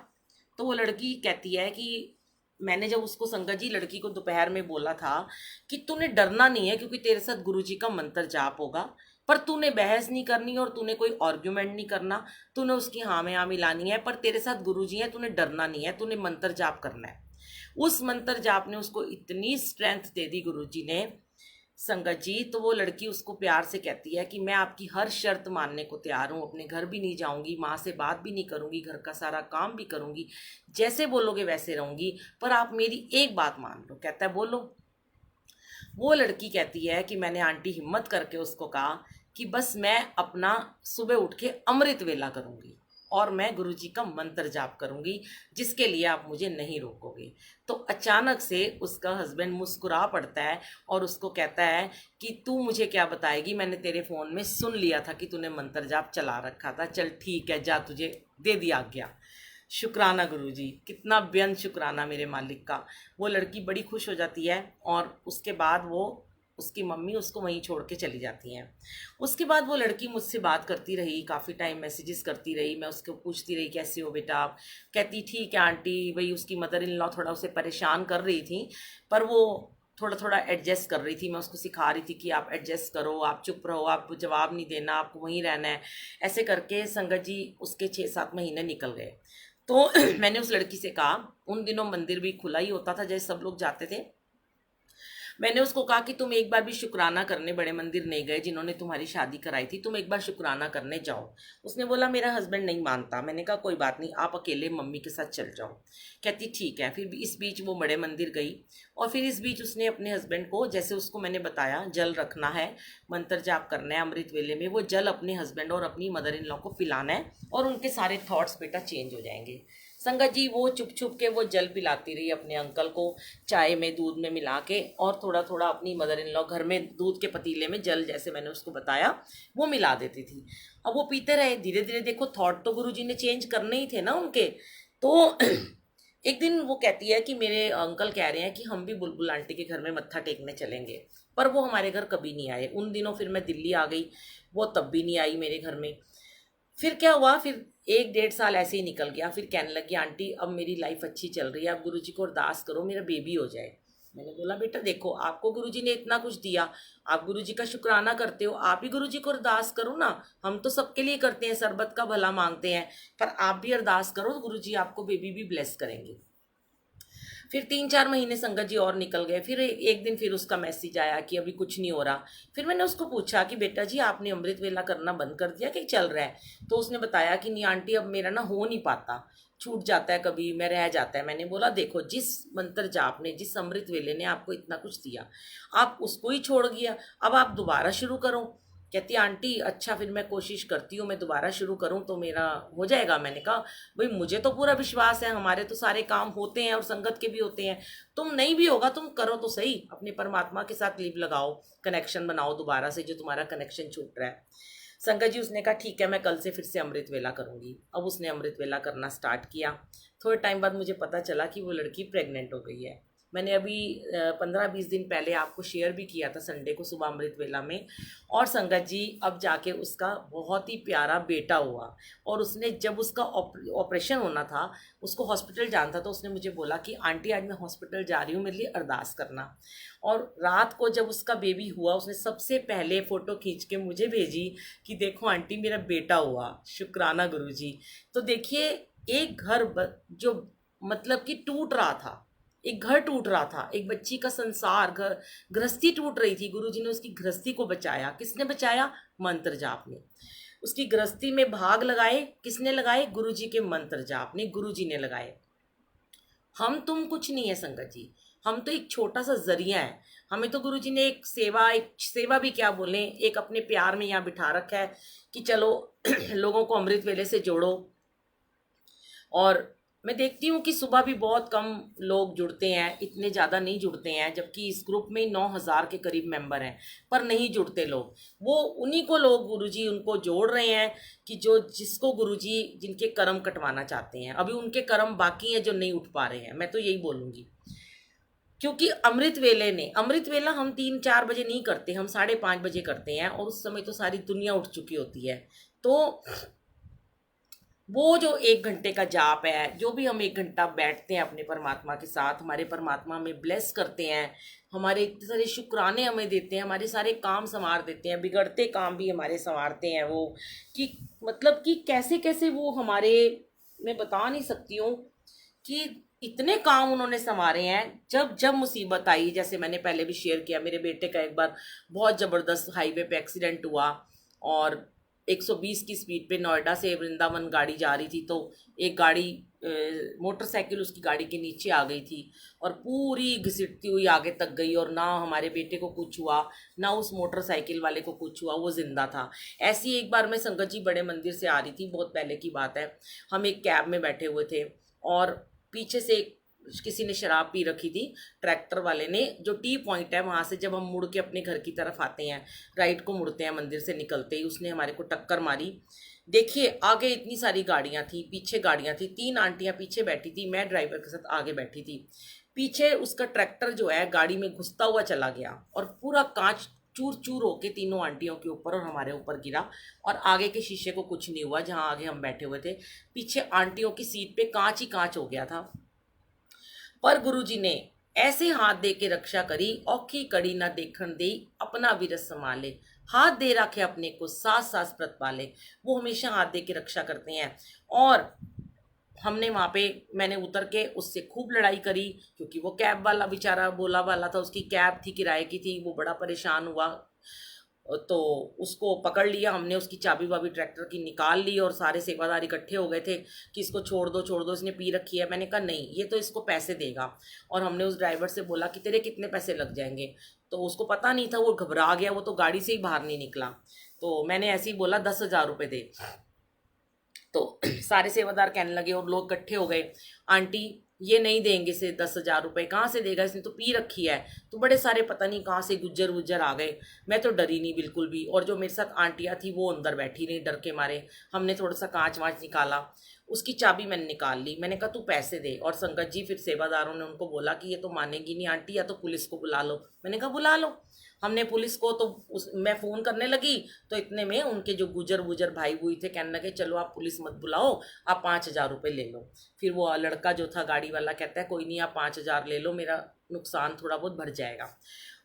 तो वो लड़की कहती है कि मैंने जब उसको संगत जी लड़की को दोपहर में बोला था कि तूने डरना नहीं है, क्योंकि तेरे साथ गुरुजी का मंत्र जाप होगा, पर तूने बहस नहीं करनी और तूने कोई आर्ग्यूमेंट नहीं करना, तूने उसकी हाँ में हाँ मिलानी है, पर तेरे साथ गुरुजी है, तूने डरना नहीं है, तूने मंत्र जाप करना है। उस मंत्र जाप ने उसको इतनी स्ट्रेंथ दे दी गुरुजी ने, संगत जी। तो वो लड़की उसको प्यार से कहती है कि मैं आपकी हर शर्त मानने को तैयार हूँ, अपने घर भी नहीं जाऊँगी, माँ से बात भी नहीं करूँगी, घर का सारा काम भी करूँगी, जैसे बोलोगे वैसे रहूँगी, पर आप मेरी एक बात मान लो। कहता है बोलो। वो लड़की कहती है कि मैंने आंटी हिम्मत करके उसको कहा कि बस मैं अपना सुबह उठ के अमृत वेला करूँगी, और मैं गुरुजी का मंत्र जाप करूंगी, जिसके लिए आप मुझे नहीं रोकोगे। तो अचानक से उसका हस्बैंड मुस्कुरा पड़ता है और उसको कहता है कि तू मुझे क्या बताएगी, मैंने तेरे फ़ोन में सुन लिया था कि तूने मंत्र जाप चला रखा था, चल ठीक है, जा, तुझे दे दिया आज्ञा। शुक्राना गुरुजी, कितना बेअंत शुक्राना मेरे मालिक का। वो लड़की बड़ी खुश हो जाती है और उसके बाद वो, उसकी मम्मी उसको वहीं छोड़ के चली जाती हैं। उसके बाद वो लड़की मुझसे बात करती रही, काफ़ी टाइम मैसेजेस करती रही, मैं उसको पूछती रही कैसे हो बेटा आप। कहती ठीक है आंटी, वही उसकी मदर इन लॉ थोड़ा उसे परेशान कर रही थी, पर वो थोड़ा थोड़ा एडजस्ट कर रही थी। मैं उसको सिखा रही थी कि आप एडजस्ट करो, आप चुप रहो, आप जवाब नहीं देना, आपको वहीं रहना है। ऐसे करके संगत जी उसके 6-7 महीने निकल गए। तो मैंने उस लड़की से कहा, उन दिनों मंदिर भी खुला ही होता था जैसे सब लोग जाते थे। मैंने उसको कहा कि तुम एक बार भी शुक्राना करने बड़े मंदिर नहीं गए जिन्होंने तुम्हारी शादी कराई थी, तुम एक बार शुक्राना करने जाओ। उसने बोला मेरा हस्बैंड नहीं मानता। मैंने कहा कोई बात नहीं, आप अकेले मम्मी के साथ चल जाओ। कहती ठीक है। फिर भी इस बीच वो बड़े मंदिर गई और फिर इस बीच उसने अपने हस्बैंड को, जैसे उसको मैंने बताया जल रखना है, मंत्र जाप करना है, अमृत वेले में वो जल अपने हस्बैंड और अपनी मदर इन लॉ को पिलाना है और उनके सारे थॉट्स बेटा चेंज हो जाएंगे। संगत जी वो चुप चुप के वो जल पिलाती रही अपने अंकल को, चाय में दूध में मिला के, और थोड़ा थोड़ा अपनी मदर इन लॉ घर में दूध के पतीले में जल, जैसे मैंने उसको बताया, वो मिला देती थी। अब वो पीते रहे। धीरे धीरे देखो थॉट तो गुरुजी ने चेंज करने ही थे ना उनके। तो एक दिन वो कहती है कि मेरे अंकल कह रहे हैं कि हम भी बुलबुल आंटी के घर में मत्था टेकने चलेंगे, पर वो हमारे घर कभी नहीं आए। उन दिनों फिर मैं दिल्ली आ गई, वो तब भी नहीं आई मेरे घर में। फिर क्या हुआ, फिर 1-1.5 साल ऐसे ही निकल गया। फिर कहने लगी आंटी अब मेरी लाइफ अच्छी चल रही है, आप गुरुजी को अरदास करो मेरा बेबी हो जाए। मैंने बोला बेटा देखो आपको गुरुजी ने इतना कुछ दिया, आप गुरुजी का शुक्राना करते हो, आप ही गुरुजी को अरदास करो ना। हम तो सबके लिए करते हैं, सरबत का भला मांगते हैं, पर आप भी अरदास करो, गुरुजी आपको बेबी भी ब्लेस करेंगे। फिर 3-4 महीने संगत जी और निकल गए। फिर एक दिन फिर उसका मैसेज आया कि अभी कुछ नहीं हो रहा। फिर मैंने उसको पूछा कि बेटा जी आपने अमृत वेला करना बंद कर दिया कि चल रहा है? तो उसने बताया कि नहीं आंटी अब मेरा ना हो नहीं पाता, छूट जाता है, कभी मैं रह जाता है। मैंने बोला देखो जिस मंत्र जाप ने, जिस अमृत वेले ने आपको इतना कुछ दिया, आप उसको ही छोड़ गया, अब आप दोबारा शुरू करो। कहती आंटी अच्छा फिर मैं कोशिश करती हूँ, मैं दोबारा शुरू करूँ तो मेरा हो जाएगा। मैंने कहा भाई मुझे तो पूरा विश्वास है, हमारे तो सारे काम होते हैं और संगत के भी होते हैं, तुम नहीं भी होगा तुम करो तो सही, अपने परमात्मा के साथ लिव लगाओ, कनेक्शन बनाओ दोबारा से जो तुम्हारा कनेक्शन छूट रहा है। संगत जी उसने कहा ठीक है मैं कल से फिर से अमृत वेला करूँगी। अब उसने अमृत वेला करना स्टार्ट किया। थोड़े टाइम बाद मुझे पता चला कि वो लड़की प्रेग्नेंट हो गई है। मैंने अभी 15-20 दिन पहले आपको शेयर भी किया था संडे को सुबह अमृत वेला में। और संगत जी अब जाके उसका बहुत ही प्यारा बेटा हुआ। और उसने जब उसका ऑपरेशन होना था, उसको हॉस्पिटल जाना था, तो उसने मुझे बोला कि आंटी आज मैं हॉस्पिटल जा रही हूँ, मेरे लिए अरदास करना। और रात को जब उसका बेबी हुआ उसने सबसे पहले फ़ोटो खींच के मुझे भेजी कि देखो आंटी मेरा बेटा हुआ, शुक्राना गुरुजी। तो देखिए एक घर जो मतलब कि टूट रहा था, एक घर टूट रहा था, एक बच्ची का संसार, घर गृहस्थी टूट रही थी, गुरुजी ने उसकी गृहस्थी को बचाया। किसने बचाया? मंत्र जाप ने। उसकी गृहस्थी में भाग लगाए, किसने लगाए? गुरुजी के मंत्र जाप ने, गुरुजी ने लगाए। हम तुम कुछ नहीं है संगत जी, हम तो एक छोटा सा जरिया है। हमें तो गुरुजी ने एक सेवा भी क्या बोले, एक अपने प्यार में यहाँ बिठा रखा है कि चलो लोगों को अमृत वेले से जोड़ो। और मैं देखती हूँ कि सुबह भी बहुत कम लोग जुड़ते हैं, इतने ज़्यादा नहीं जुड़ते हैं, जबकि इस ग्रुप में 9,000 के करीब मेंबर हैं, पर नहीं जुड़ते लोग। वो उन्हीं को लोग गुरुजी उनको जोड़ रहे हैं कि जो जिसको गुरुजी जिनके कर्म कटवाना चाहते हैं। अभी उनके कर्म बाकी हैं जो नहीं उठ पा रहे हैं, मैं तो यही बोलूँगी। क्योंकि अमृत वेला हम 3-4 बजे नहीं करते, हम 5:30 बजे करते हैं, और उस समय तो सारी दुनिया उठ चुकी होती है। तो वो जो 1 घंटे का जाप है, जो भी हम 1 घंटा बैठते हैं अपने परमात्मा के साथ, हमारे परमात्मा हमें ब्लेस करते हैं, हमारे इतने सारे शुक्राने हमें देते हैं, हमारे सारे काम संवार देते हैं, बिगड़ते काम भी हमारे संवारते हैं वो, कि मतलब कि कैसे कैसे वो हमारे, मैं बता नहीं सकती हूँ कि इतने काम उन्होंने संवारे हैं। जब जब मुसीबत आई, जैसे मैंने पहले भी शेयर किया, मेरे बेटे का एक बार बहुत ज़बरदस्त हाईवे पे एक्सीडेंट हुआ और 120 की स्पीड पे नोएडा से वृंदावन गाड़ी जा रही थी, तो एक गाड़ी मोटरसाइकिल उसकी गाड़ी के नीचे आ गई थी और पूरी घसीटती हुई आगे तक गई, और ना हमारे बेटे को कुछ हुआ ना उस मोटरसाइकिल वाले को कुछ हुआ, वो जिंदा था। ऐसी एक बार मैं संगत जी बड़े मंदिर से आ रही थी, बहुत पहले की बात है। हम एक कैब में बैठे हुए थे और पीछे से किसी ने शराब पी रखी थी, ट्रैक्टर वाले ने। जो टी पॉइंट है वहाँ से जब हम मुड़ के अपने घर की तरफ आते हैं, राइट को मुड़ते हैं मंदिर से निकलते ही, उसने हमारे को टक्कर मारी। देखिए आगे इतनी सारी गाड़ियाँ थी, पीछे गाड़ियाँ थी, 3 आंटियाँ पीछे बैठी थी, मैं ड्राइवर के साथ आगे बैठी थी। पीछे उसका ट्रैक्टर जो है गाड़ी में घुसता हुआ चला गया और पूरा कांच चूर चूर होके तीनों आंटियों के ऊपर और हमारे ऊपर गिरा, और आगे के शीशे को कुछ नहीं हुआ जहाँ आगे हम बैठे हुए थे। पीछे आंटियों की सीट पे कांच ही कांच हो गया था। पर गुरुजी ने ऐसे हाथ दे के रक्षा करी, औखी कड़ी ना देखन दे, अपना विरस संभाले। हाथ दे रखे अपने को, सास सास व्रत पाले। वो हमेशा हाथ दे के रक्षा करते हैं। और हमने वहाँ पे, मैंने उतर के उससे खूब लड़ाई करी, क्योंकि वो कैब वाला बेचारा बोला वाला था, उसकी कैब थी, किराए की थी, वो बड़ा परेशान हुआ। तो उसको पकड़ लिया हमने, उसकी चाबी वाबी ट्रैक्टर की निकाल ली, और सारे सेवादार इकट्ठे हो गए थे कि इसको छोड़ दो, इसने पी रखी है। मैंने कहा नहीं, ये तो इसको पैसे देगा। और हमने उस ड्राइवर से बोला कि तेरे कितने पैसे लग जाएंगे, तो उसको पता नहीं था, वो घबरा गया, वो तो गाड़ी से ही बाहर नहीं निकला। तो मैंने ऐसे ही बोला 10,000 रुपये दे। तो सारे सेवादार कहने लगे और लोग इकट्ठे हो गए, आंटी ये नहीं देंगे से 10,000 रुपये, कहाँ से देगा, इसने तो पी रखी है। तो बड़े सारे पता नहीं कहाँ से गुज्जर वुज्जर आ गए। मैं तो डरी नहीं बिल्कुल भी, और जो मेरे साथ आंटियाँ थी वो अंदर बैठी नहीं डर के मारे। हमने थोड़ा सा कांच वाँच निकाला, उसकी चाबी मैंने निकाल ली। मैंने कहा तू पैसे दे। और संगत जी फिर सेवादारों ने उनको बोला कि ये तो मानेगी नहीं आंटी, या तो पुलिस को बुला लो। मैंने कहा बुला लो। हमने पुलिस को तो मैं फ़ोन करने लगी, तो इतने में उनके जो गुजर वुजर भाई हुई थे कहने लगे चलो आप पुलिस मत बुलाओ, आप 5,000 रुपये ले लो। फिर वो लड़का जो था गाड़ी वाला कहता है कोई नहीं, आप 5,000 ले लो, मेरा नुकसान थोड़ा बहुत भर जाएगा।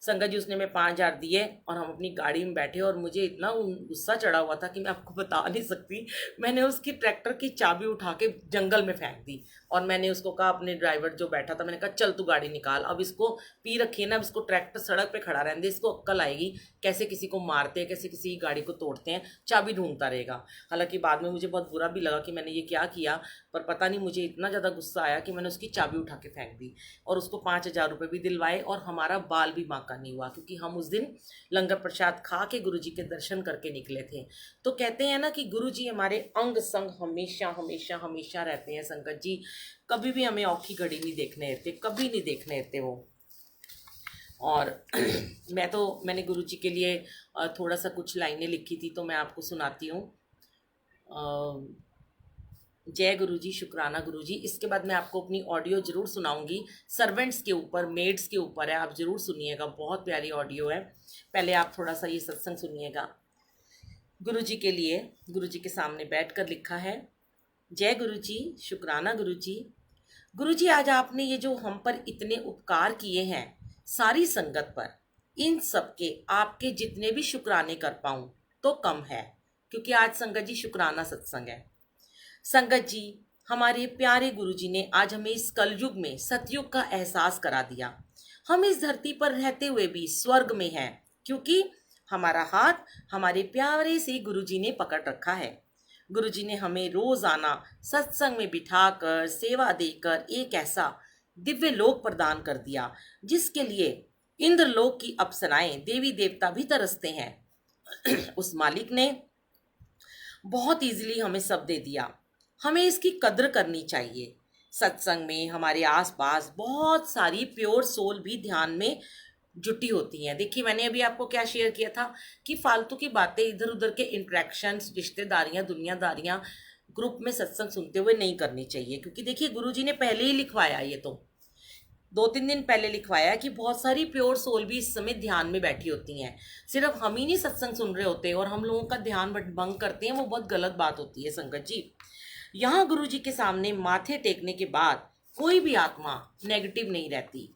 संगत जी उसने मैं 5,000 दिए और हम अपनी गाड़ी में बैठे, और मुझे इतना गुस्सा चढ़ा हुआ था कि मैं आपको बता नहीं सकती। मैंने उसकी ट्रैक्टर की चाबी उठा के जंगल में फेंक दी, और मैंने उसको कहा, अपने ड्राइवर जो बैठा था, मैंने कहा चल तू गाड़ी निकाल, अब इसको पी रखी है ना, अब इसको ट्रैक्टर सड़क पे खड़ा रहने दे, इसको अक्ल आएगी कैसे किसी को मारते हैं, कैसे किसी की गाड़ी को तोड़ते हैं, चाबी ढूंढता रहेगा। हालांकि बाद में मुझे बहुत बुरा भी लगा कि मैंने ये क्या किया, पर पता नहीं मुझे इतना ज़्यादा गुस्सा आया कि मैंने उसकी चाबी उठा के फेंक दी, और उसको 5,000 रुपये भी दिलवाए, और हमारा बाल भी बांका नहीं हुआ, क्योंकि हम उस दिन लंगर प्रसाद खा के गुरुजी के दर्शन करके निकले थे। तो कहते हैं ना कि गुरुजी हमारे अंग संग हमेशा हमेशा हमेशा रहते हैं। संगत जी कभी भी हमें औखी घड़ी नहीं देखने देते, कभी नहीं देखने देते वो। और मैंने गुरुजी के लिए थोड़ा सा कुछ लाइनें लिखी थी, तो मैं आपको सुनाती हूँ। जय गुरुजी, शुक्राना गुरुजी। इसके बाद मैं आपको अपनी ऑडियो ज़रूर सुनाऊंगी, सर्वेंट्स के ऊपर, मेड्स के ऊपर है, आप ज़रूर सुनिएगा, बहुत प्यारी ऑडियो है। पहले आप थोड़ा सा ये सत्संग सुनिएगा। गुरुजी के लिए, गुरुजी के सामने बैठकर लिखा है। जय गुरुजी, शुक्राना गुरुजी। गुरुजी आज आपने ये जो हम पर इतने उपकार किए हैं सारी संगत पर, इन सब के आपके जितने भी शुक्राने कर पाऊँ तो कम है, क्योंकि आज संगत जी शुक्राना सत्संग है। संगत जी, हमारे प्यारे गुरुजी ने आज हमें इस कलयुग में सतयुग का एहसास करा दिया। हम इस धरती पर रहते हुए भी स्वर्ग में हैं, क्योंकि हमारा हाथ हमारे प्यारे से गुरुजी ने पकड़ रखा है। गुरुजी ने हमें रोजाना सत्संग में बिठाकर सेवा देकर एक ऐसा दिव्य लोक प्रदान कर दिया जिसके लिए इंद्रलोक की अप्सराएं, देवी देवता भी तरसते हैं। उस मालिक ने बहुत इजीली हमें सब दे दिया, हमें इसकी कद्र करनी चाहिए। सत्संग में हमारे आसपास बहुत सारी प्योर सोल भी ध्यान में जुटी होती हैं। देखिए मैंने अभी आपको क्या शेयर किया था कि फालतू की बातें, इधर उधर के इंट्रैक्शंस, रिश्तेदारियां, दुनियादारियां ग्रुप में सत्संग सुनते हुए नहीं करनी चाहिए, क्योंकि देखिए गुरुजी ने पहले ही लिखवाया, ये तो 2-3 दिन पहले लिखवाया कि बहुत सारी प्योर सोल भी इस समय ध्यान में बैठी होती हैं। सिर्फ हम ही नहीं सत्संग सुन रहे होते और हम लोगों का ध्यान भंग करते हैं, वो बहुत गलत बात होती है। संगत जी, यहाँ गुरुजी के सामने माथे टेकने के बाद कोई भी आत्मा नेगेटिव नहीं रहती।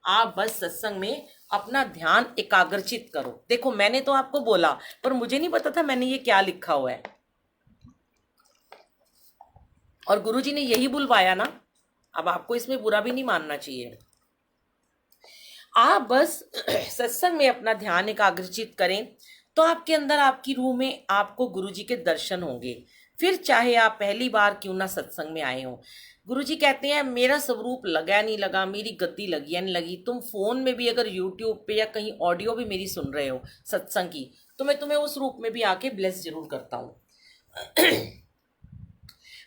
आप बस सत्संग में अपना ध्यान एकाग्रचित करो। देखो मैंने तो आपको बोला, पर मुझे नहीं पता था मैंने ये क्या लिखा हुआ है, और गुरुजी ने यही बुलवाया ना। अब आपको इसमें बुरा भी नहीं मानना चाहिए। आप बस सत्संग में अपना ध्यान एकाग्रचित करें, तो आपके अंदर, आपकी रूह में आपको गुरुजी के दर्शन होंगे। फिर चाहे आप पहली बार क्यों ना सत्संग में आए हो, गुरुजी कहते हैं मेरा स्वरूप लगा नहीं लगा, मेरी गति लगी या नहीं लगी, तुम फोन में भी अगर यूट्यूब पे या कहीं ऑडियो भी मेरी सुन रहे हो सत्संग की, तो मैं तुम्हें उस रूप में भी आके ब्लेस जरूर करता हूँ।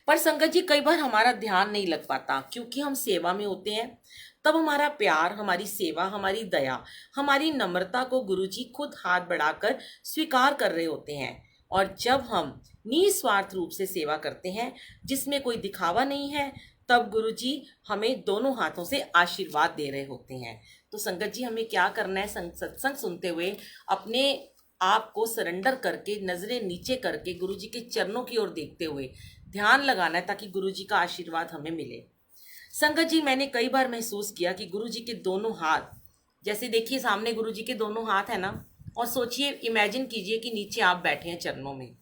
पर संगत जी, कई बार हमारा ध्यान नहीं लग पाता क्योंकि हम सेवा में होते हैं। तब हमारा प्यार, हमारी सेवा, हमारी दया, हमारी नम्रता को गुरुजी खुद हाथ बढ़ाकर स्वीकार कर रहे होते हैं। और जब हम निस्वार्थ रूप से सेवा करते हैं जिसमें कोई दिखावा नहीं है, तब गुरुजी हमें दोनों हाथों से आशीर्वाद दे रहे होते हैं। तो संगत जी, हमें क्या करना है? सत्संग सुनते हुए अपने आप को सरेंडर करके, नजरें नीचे करके, गुरुजी के चरणों की ओर देखते हुए ध्यान लगाना है ताकि गुरुजी का आशीर्वाद हमें मिले। संगत जी, मैंने कई बार महसूस किया कि गुरुजी के दोनों हाथ, जैसे देखिए सामने गुरुजी के दोनों हाथ है ना, और सोचिए, इमेजिन कीजिए कि नीचे आप बैठे हैं चरणों में।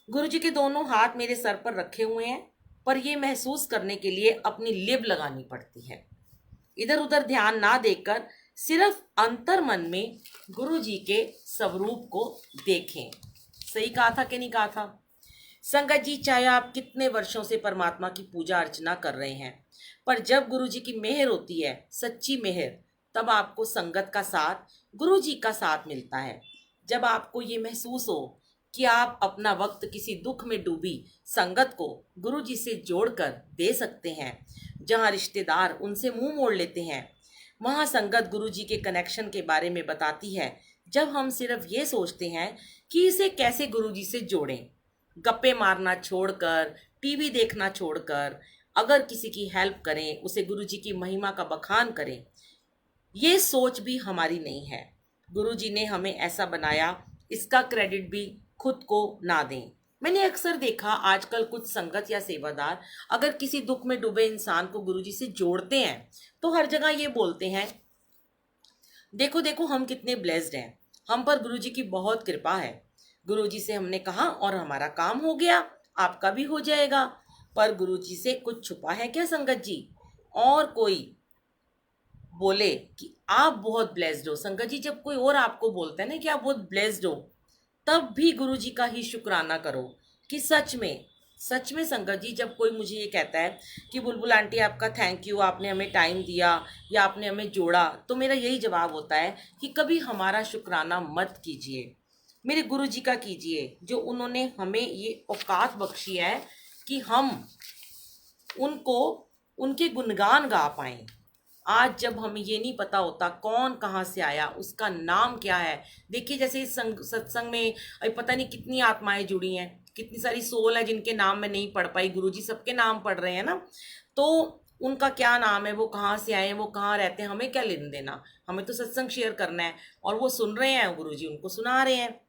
गुरुजी के दोनों हाथ मेरे सर पर रखे हुए हैं, पर ये महसूस करने के लिए अपनी लिब लगानी पड़ती है। इधर उधर ध्यान ना देकर सिर्फ अंतर मन में गुरुजी के स्वरूप को देखें। सही कहा था कि नहीं कहा था? संगत जी, चाहे आप कितने वर्षों से परमात्मा की पूजा अर्चना कर रहे हैं, पर जब गुरुजी की मेहर होती है, सच्ची मेहर, तब आपको संगत का साथ, गुरुजी का साथ मिलता है। जब आपको ये महसूस हो कि आप अपना वक्त किसी दुख में डूबी संगत को गुरुजी से जोड़कर दे सकते हैं, जहाँ रिश्तेदार उनसे मुंह मोड़ लेते हैं, वहाँ संगत गुरुजी के कनेक्शन के बारे में बताती है। जब हम सिर्फ ये सोचते हैं कि इसे कैसे गुरुजी से जोड़ें, गप्पे मारना छोड़कर, टीवी देखना छोड़कर, अगर किसी की हेल्प करें, उसे गुरुजी की महिमा का बखान करें, ये सोच भी हमारी नहीं है। गुरुजी ने हमें ऐसा बनाया, इसका क्रेडिट भी खुद को ना दें। मैंने अक्सर देखा आजकल कुछ संगत या सेवादार अगर किसी दुख में डूबे इंसान को गुरुजी से जोड़ते हैं तो हर जगह ये बोलते हैं, देखो देखो हम कितने ब्लेस्ड हैं, हम पर गुरुजी की बहुत कृपा है, गुरुजी से हमने कहा और हमारा काम हो गया, आपका भी हो जाएगा। पर गुरुजी से कुछ छुपा है क्या संगत जी? और कोई बोले कि आप बहुत ब्लेस्ड हो, संगत जी जब कोई और आपको बोलता है ना कि आप बहुत ब्लेस्ड हो, तब भी गुरुजी का ही शुक्राना करो कि सच में संगत जी, जब कोई मुझे ये कहता है कि बुलबुल आंटी आपका थैंक यू, आपने हमें टाइम दिया या आपने हमें जोड़ा, तो मेरा यही जवाब होता है कि कभी हमारा शुक्राना मत कीजिए, मेरे गुरुजी का कीजिए, जो उन्होंने हमें ये औकात बख्शी है कि हम उनको, उनके गुणगान गा पाएं। आज जब हमें ये नहीं पता होता कौन कहाँ से आया, उसका नाम क्या है, देखिए जैसे इस सत्संग में अभी पता नहीं कितनी आत्माएं जुड़ी हैं, कितनी सारी सोल है जिनके नाम मैं नहीं पढ़ पाई, गुरुजी सबके नाम पढ़ रहे हैं ना, तो उनका क्या नाम है, वो कहाँ से आए हैं, वो कहाँ रहते हैं, हमें क्या लेन देना, हमें तो सत्संग शेयर करना है, और वो सुन रहे हैं, गुरुजी उनको सुना रहे हैं।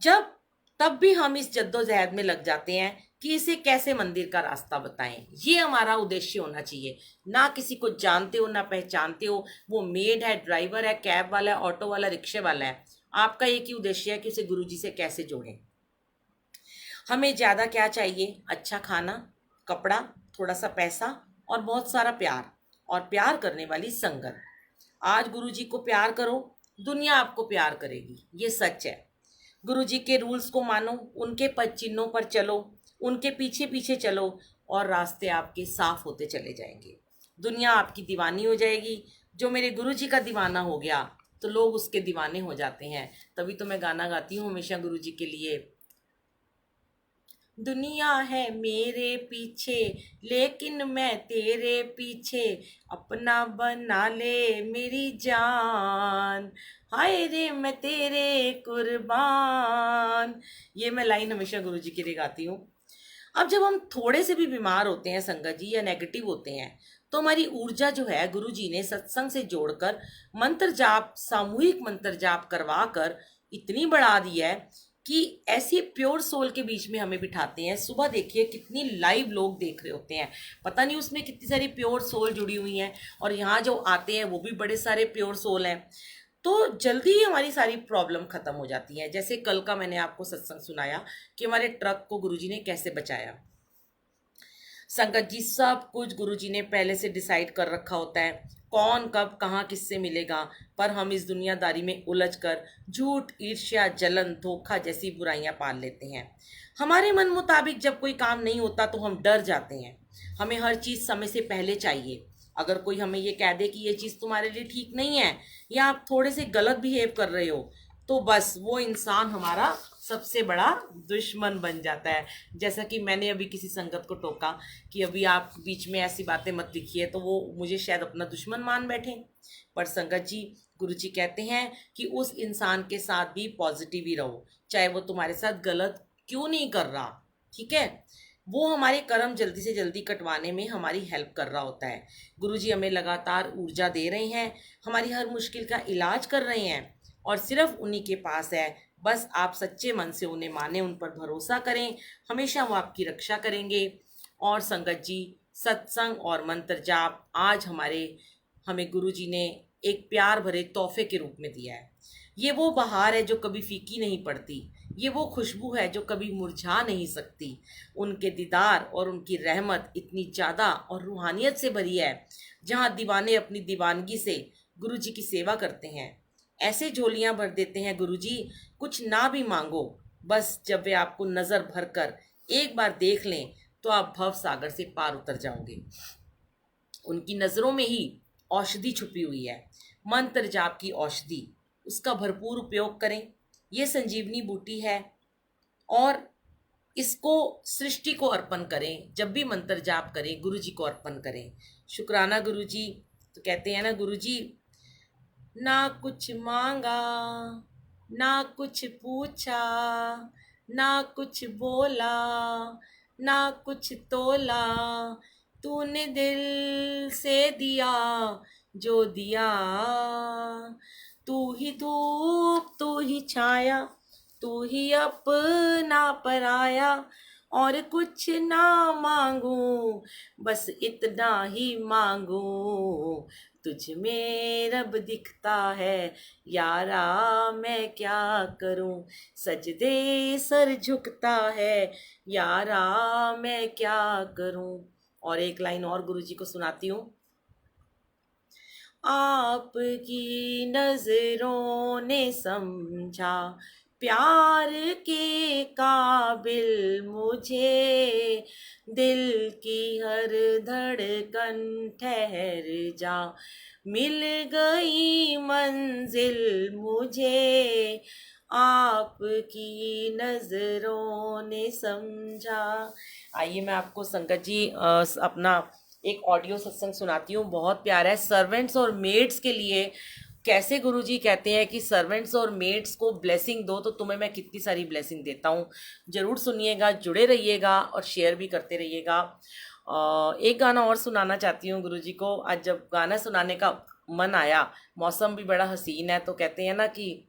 जब तब भी हम इस जद्दोजहद में लग जाते हैं कि इसे कैसे मंदिर का रास्ता बताएं। ये हमारा उद्देश्य होना चाहिए, ना किसी को जानते हो ना पहचानते हो, वो मेड है, ड्राइवर है, कैब वाला है, ऑटो वाला, रिक्शे वाला है, आपका एक ही उद्देश्य है कि उसे गुरुजी से कैसे जोड़ें। हमें ज़्यादा क्या चाहिए? अच्छा खाना, कपड़ा, थोड़ा सा पैसा और बहुत सारा प्यार, और प्यार करने वाली संगत। आज गुरुजी को प्यार करो, दुनिया आपको प्यार करेगी, ये सच है। गुरुजी के रूल्स को मानो, उनके पद चिन्हों पर चलो, उनके पीछे पीछे चलो, और रास्ते आपके साफ होते चले जाएंगे, दुनिया आपकी दीवानी हो जाएगी। जो मेरे गुरुजी का दीवाना हो गया तो लोग उसके दीवाने हो जाते हैं। तभी तो मैं गाना गाती हूँ हमेशा गुरुजी के लिए, दुनिया है मेरे पीछे लेकिन मैं तेरे पीछे, अपना बना ले मेरी जान, हाय रे मैं तेरे कुर्बान। ये मैं लाइन हमेशा गुरुजी के लिए गाती हूँ। अब जब हम थोड़े से भी बीमार होते हैं संगत जी, या नेगेटिव होते हैं, तो हमारी ऊर्जा जो है गुरुजी ने सत्संग से जोड़कर मंत्र जाप, सामूहिक मंत्र जाप करवा कर इतनी बढ़ा दी है कि ऐसी प्योर सोल के बीच में हमें बिठाते हैं। सुबह देखिए कितनी लाइव लोग देख रहे होते हैं, पता नहीं उसमें कितनी सारी प्योर सोल जुड़ी हुई हैं, और यहाँ जो आते हैं वो भी बड़े सारे प्योर सोल हैं। तो जल्दी ही हमारी सारी प्रॉब्लम खत्म हो जाती है। जैसे कल का मैंने आपको सत्संग सुनाया कि हमारे ट्रक को गुरुजी ने कैसे बचाया। संगत जी सब कुछ गुरुजी ने पहले से डिसाइड कर रखा होता है, कौन कब कहाँ किससे मिलेगा, पर हम इस दुनियादारी में उलझकर झूठ, ईर्ष्या, जलन, धोखा जैसी बुराइयां पाल लेते हैं। हमारे मन मुताबिक जब कोई काम नहीं होता तो हम डर जाते हैं। हमें हर चीज़ समय से पहले चाहिए। अगर कोई हमें ये कह दे कि ये चीज़ तुम्हारे लिए ठीक नहीं है या आप थोड़े से गलत बिहेव कर रहे हो, तो बस वो इंसान हमारा सबसे बड़ा दुश्मन बन जाता है। जैसा कि मैंने अभी किसी संगत को टोका कि अभी आप बीच में ऐसी बातें मत लिखिए, तो वो मुझे शायद अपना दुश्मन मान बैठे। पर संगत जी, गुरुजी कहते हैं कि उस इंसान के साथ भी पॉजिटिव ही रहो, चाहे वो तुम्हारे साथ गलत क्यों नहीं कर रहा, ठीक है। वो हमारे कर्म जल्दी से जल्दी कटवाने में हमारी हेल्प कर रहा होता है। गुरुजी हमें लगातार ऊर्जा दे रहे हैं, हमारी हर मुश्किल का इलाज कर रहे हैं, और सिर्फ उन्हीं के पास है। बस आप सच्चे मन से उन्हें माने, उन पर भरोसा करें, हमेशा वो आपकी रक्षा करेंगे। और संगत जी, सत्संग और मंत्र जाप आज हमें गुरुजी ने एक प्यार भरे तोहफे के रूप में दिया है। ये वो बहार है जो कभी फीकी नहीं पड़ती, ये वो खुशबू है जो कभी मुरझा नहीं सकती। उनके दीदार और उनकी रहमत इतनी ज़्यादा और रूहानियत से भरी है, जहाँ दीवाने अपनी दीवानगी से गुरुजी की सेवा करते हैं। ऐसे झोलियाँ भर देते हैं गुरुजी, कुछ ना भी मांगो, बस जब वे आपको नज़र भर कर एक बार देख लें तो आप भव सागर से पार उतर जाओगे। उनकी नज़रों में ही औषधि छुपी हुई है, मंत्र जाप की औषधि, उसका भरपूर उपयोग करें। ये संजीवनी बूटी है और इसको सृष्टि को अर्पण करें। जब भी मंत्र जाप करें गुरुजी को अर्पण करें। शुक्राना गुरुजी। तो कहते हैं ना गुरुजी, ना कुछ मांगा, ना कुछ पूछा, ना कुछ बोला, ना कुछ तोला, तूने दिल से दिया जो दिया। तू ही धूप, तू ही छाया, तू ही अपना पराया, और कुछ ना मांगू, बस इतना ही मांगू। तुझ में रब दिखता है यारा, मैं क्या करूं, सजदे सर झुकता है यारा, मैं क्या करूं। और एक लाइन और गुरुजी को सुनाती हूँ। आपकी नजरों ने समझा प्यार के काबिल मुझे, दिल की हर धड़कन ठहर जा, मिल गई मंजिल मुझे, आपकी नजरों ने समझा। आइए मैं आपको संगत जी अपना एक ऑडियो सत्संग सुनाती हूँ, बहुत प्यारा है। सर्वेंट्स और मेड्स के लिए कैसे गुरुजी कहते हैं कि सर्वेंट्स और मेड्स को ब्लेसिंग दो, तो तुम्हें मैं कितनी सारी ब्लेसिंग देता हूँ। ज़रूर सुनिएगा, जुड़े रहिएगा और शेयर भी करते रहिएगा। एक गाना और सुनाना चाहती हूँ गुरुजी को। आज जब गाना सुनाने का मन आया, मौसम भी बड़ा हसीन है, तो कहते हैं ना कि